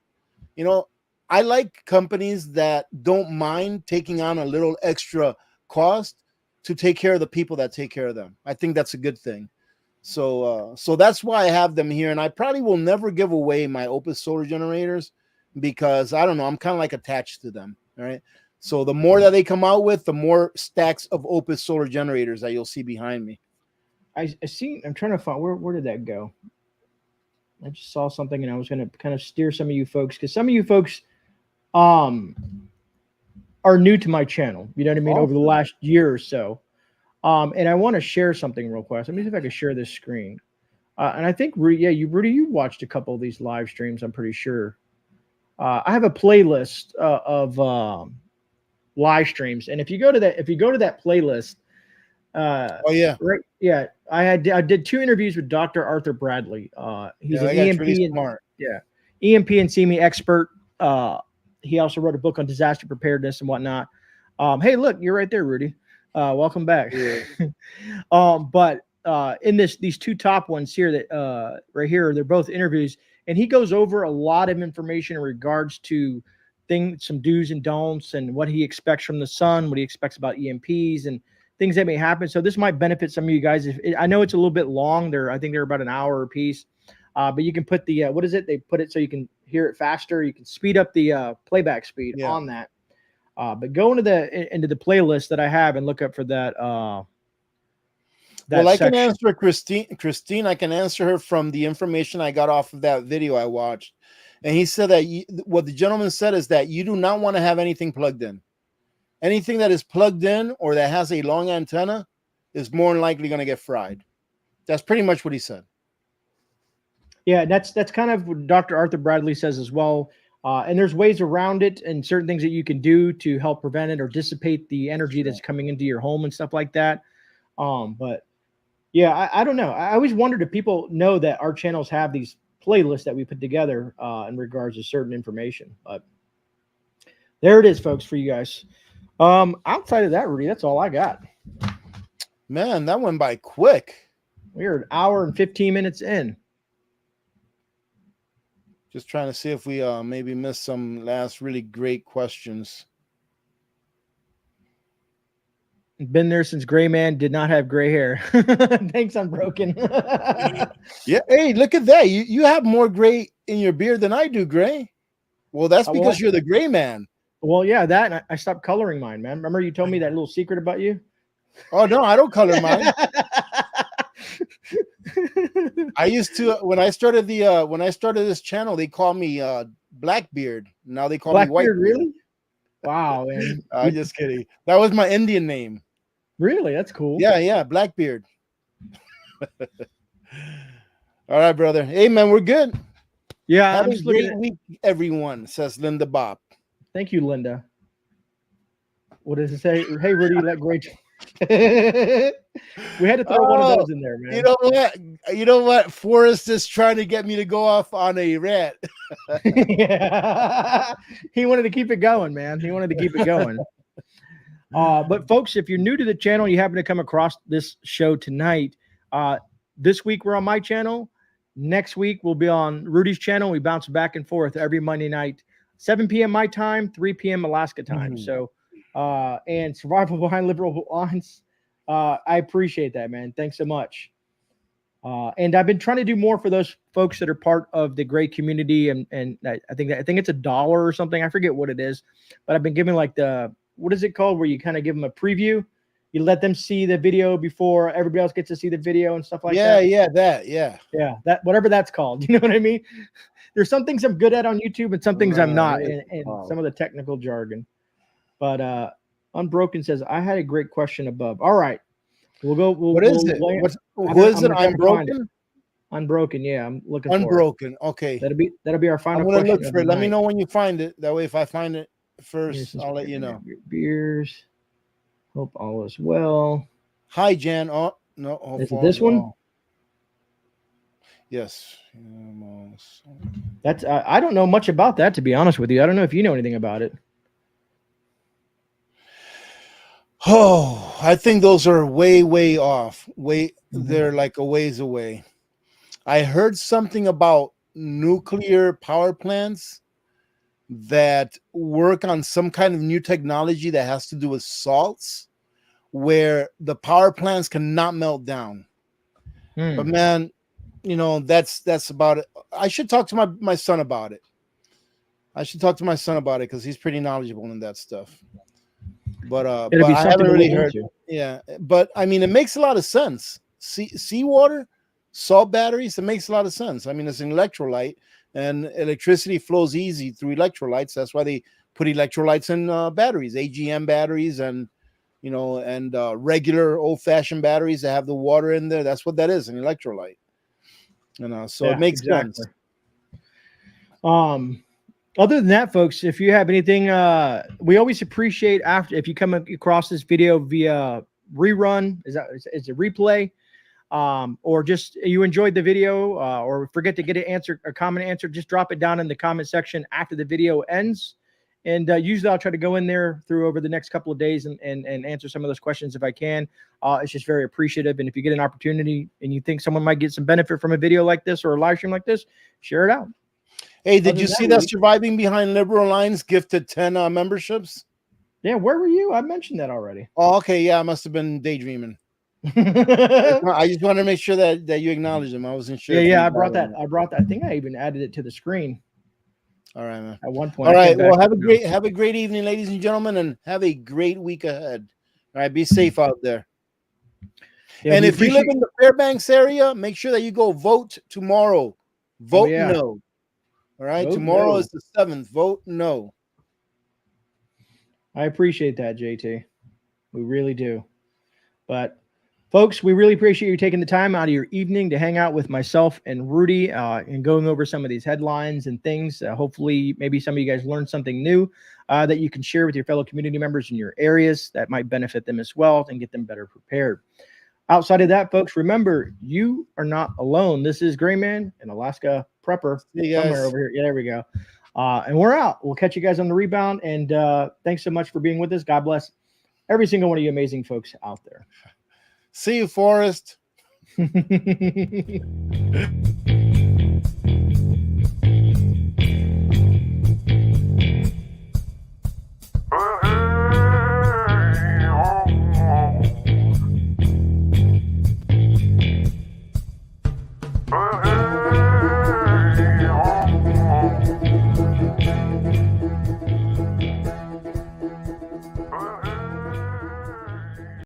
You know, I like companies that don't mind taking on a little extra cost to take care of the people that take care of them. I think that's a good thing. So that's why I have them here. And I probably will never give away my Opus solar generators because I don't know, I'm kind of like attached to them. All right. So the more that they come out with, the more stacks of Opus solar generators that you'll see behind me. I see. I'm trying to find where did that go? I just saw something and I was going to kind of steer some of you folks, because some of you folks are new to my channel. You know what I mean? Awesome. Over the last year or so. And I want to share something real quick. Let me see if I can share this screen. And I think, Rudy, you watched a couple of these live streams, I'm pretty sure. I have a playlist of live streams, and if you go to that playlist, I did 2 interviews with Dr. Arthur Bradley. He's an EMP really smart. EMP and CME expert. He also wrote a book on disaster preparedness and whatnot. Hey, look, you're right there, Rudy. Welcome back. Yeah. But in these 2 top ones here that right here, they're both interviews, and he goes over a lot of information in regards to some do's and don'ts, and what he expects from the sun, what he expects about EMPs, and things that may happen. So this might benefit some of you guys. I know it's a little bit long. I think they're about an hour a piece, but you can put the what is it? They put it so you can hear it faster. You can speed up the playback speed on that. But go into the playlist that I have and look up for that. Well, I can answer Christine. I can answer her from the information I got off of that video I watched. And he said that what the gentleman said is that you do not want to have anything plugged in. Anything that is plugged in or that has a long antenna is more than likely going to get fried. That's pretty much what he said. Yeah, that's kind of what Dr. Arthur Bradley says as well. And there's ways around it and certain things that you can do to help prevent it or dissipate the energy that's coming into your home and stuff like that. But yeah, I don't know. I always wondered if people know that our channels have these playlists that we put together in regards to certain information. But there it is, folks, for you guys. Outside of that, Rudy, that's all I got. Man, that went by quick. We're an hour and 15 minutes in. Just trying to see if we maybe missed some last really great questions. Been there since GreyMan did not have gray hair. Thanks, Unbroken. Yeah. Hey, look at that. You have more gray in your beard than I do, Gray. Well, that's because you're the GreyMan. Well, yeah, that I stopped coloring mine, man. Remember you told me that little secret about you? Oh no, I don't color mine. I used to when I started this channel, they called me Blackbeard. Now they call me Whitebeard. Really? Wow, man. I'm just kidding. That was my Indian name. Really? That's cool. Yeah, Blackbeard. All right, brother. Hey, man, we're good. Yeah, have a great week, everyone, says Linda Bob. Thank you, Linda. What does it say? Hey, Rudy, that great. We had to throw one of those in there, man. You know what? You know what? Forrest is trying to get me to go off on a rant. Yeah. He wanted to keep it going, man. He wanted to keep it going. But folks, if you're new to the channel, you happen to come across this show tonight. This week we're on my channel. Next week we'll be on Rudy's channel. We bounce back and forth every Monday night, 7 p.m. my time, 3 p.m. Alaska time. So, and Survival Behind Liberal Lines. I appreciate that, man. Thanks so much. And I've been trying to do more for those folks that are part of the Grey community, and I think it's $1 or something. I forget what it is, but I've been giving like what is it called, where you kind of give them a preview. You let them see the video before everybody else gets to see the video and stuff like that. Yeah, that whatever that's called. You know what I mean? There's some things I'm good at on YouTube and some things I'm not, and some of the technical jargon. But Unbroken says, I had a great question above. All right. We'll go. What is it? Who is it? Unbroken? Unbroken. Yeah, I'm looking Unbroken. Okay. That'll be our final question. I'm going to look for it. Let night. me know when you find it. That way, if I find it first, I'll let you know. Beers. Hope all is well. Hi, Jan. Oh, no. Is it this one? Yes. That's I don't know much about that, to be honest with you. I don't know if you know anything about it. Oh, I think those are way off. They're like a ways away. I heard something about nuclear power plants that work on some kind of new technology that has to do with salts, where the power plants cannot melt down. But man, you know, that's about it. I should talk to my son about it. Because he's pretty knowledgeable in that stuff. But I haven't really heard. Yeah, but I mean, it makes a lot of sense. Seawater, salt batteries, it makes a lot of sense. I mean, it's an electrolyte, and electricity flows easy through electrolytes. That's why they put electrolytes in batteries, AGM batteries, and regular old-fashioned batteries that have the water in there. That's what that is, an electrolyte. So it makes sense. Other than that, folks, if you have anything, we always appreciate if you come across this video via rerun, is a replay, or just you enjoyed the video, or forget to get a comment answer, just drop it down in the comment section after the video ends. And usually I'll try to go in there over the next couple of days and answer some of those questions if I can. It's just very appreciative. And if you get an opportunity and you think someone might get some benefit from a video like this or a live stream like this, share it out. Hey, did you see that Surviving Behind Liberal Lines gifted 10 memberships? Yeah, where were you? I mentioned that already. Oh, okay. Yeah, I must have been daydreaming. I just wanted to make sure that you acknowledged them. I wasn't sure. Yeah, I brought that. I think I even added it to the screen. All right, man. At one point. All right. Well, have a great evening, ladies and gentlemen, and have a great week ahead. All right, be safe out there. Yeah, and if you live in the Fairbanks area, make sure that you go vote tomorrow. Vote no. All right, tomorrow is the 7th. Vote no. I appreciate that, JT. We really do. But, folks, we really appreciate you taking the time out of your evening to hang out with myself and Rudy and going over some of these headlines and things. Hopefully, maybe some of you guys learned something new that you can share with your fellow community members in your areas that might benefit them as well and get them better prepared. Outside of that, folks, remember, you are not alone. This is GreyMan, an Alaska prepper somewhere over here. Yeah, there we go. And we're out. We'll catch you guys on the rebound. And thanks so much for being with us. God bless every single one of you amazing folks out there. See you, Forrest.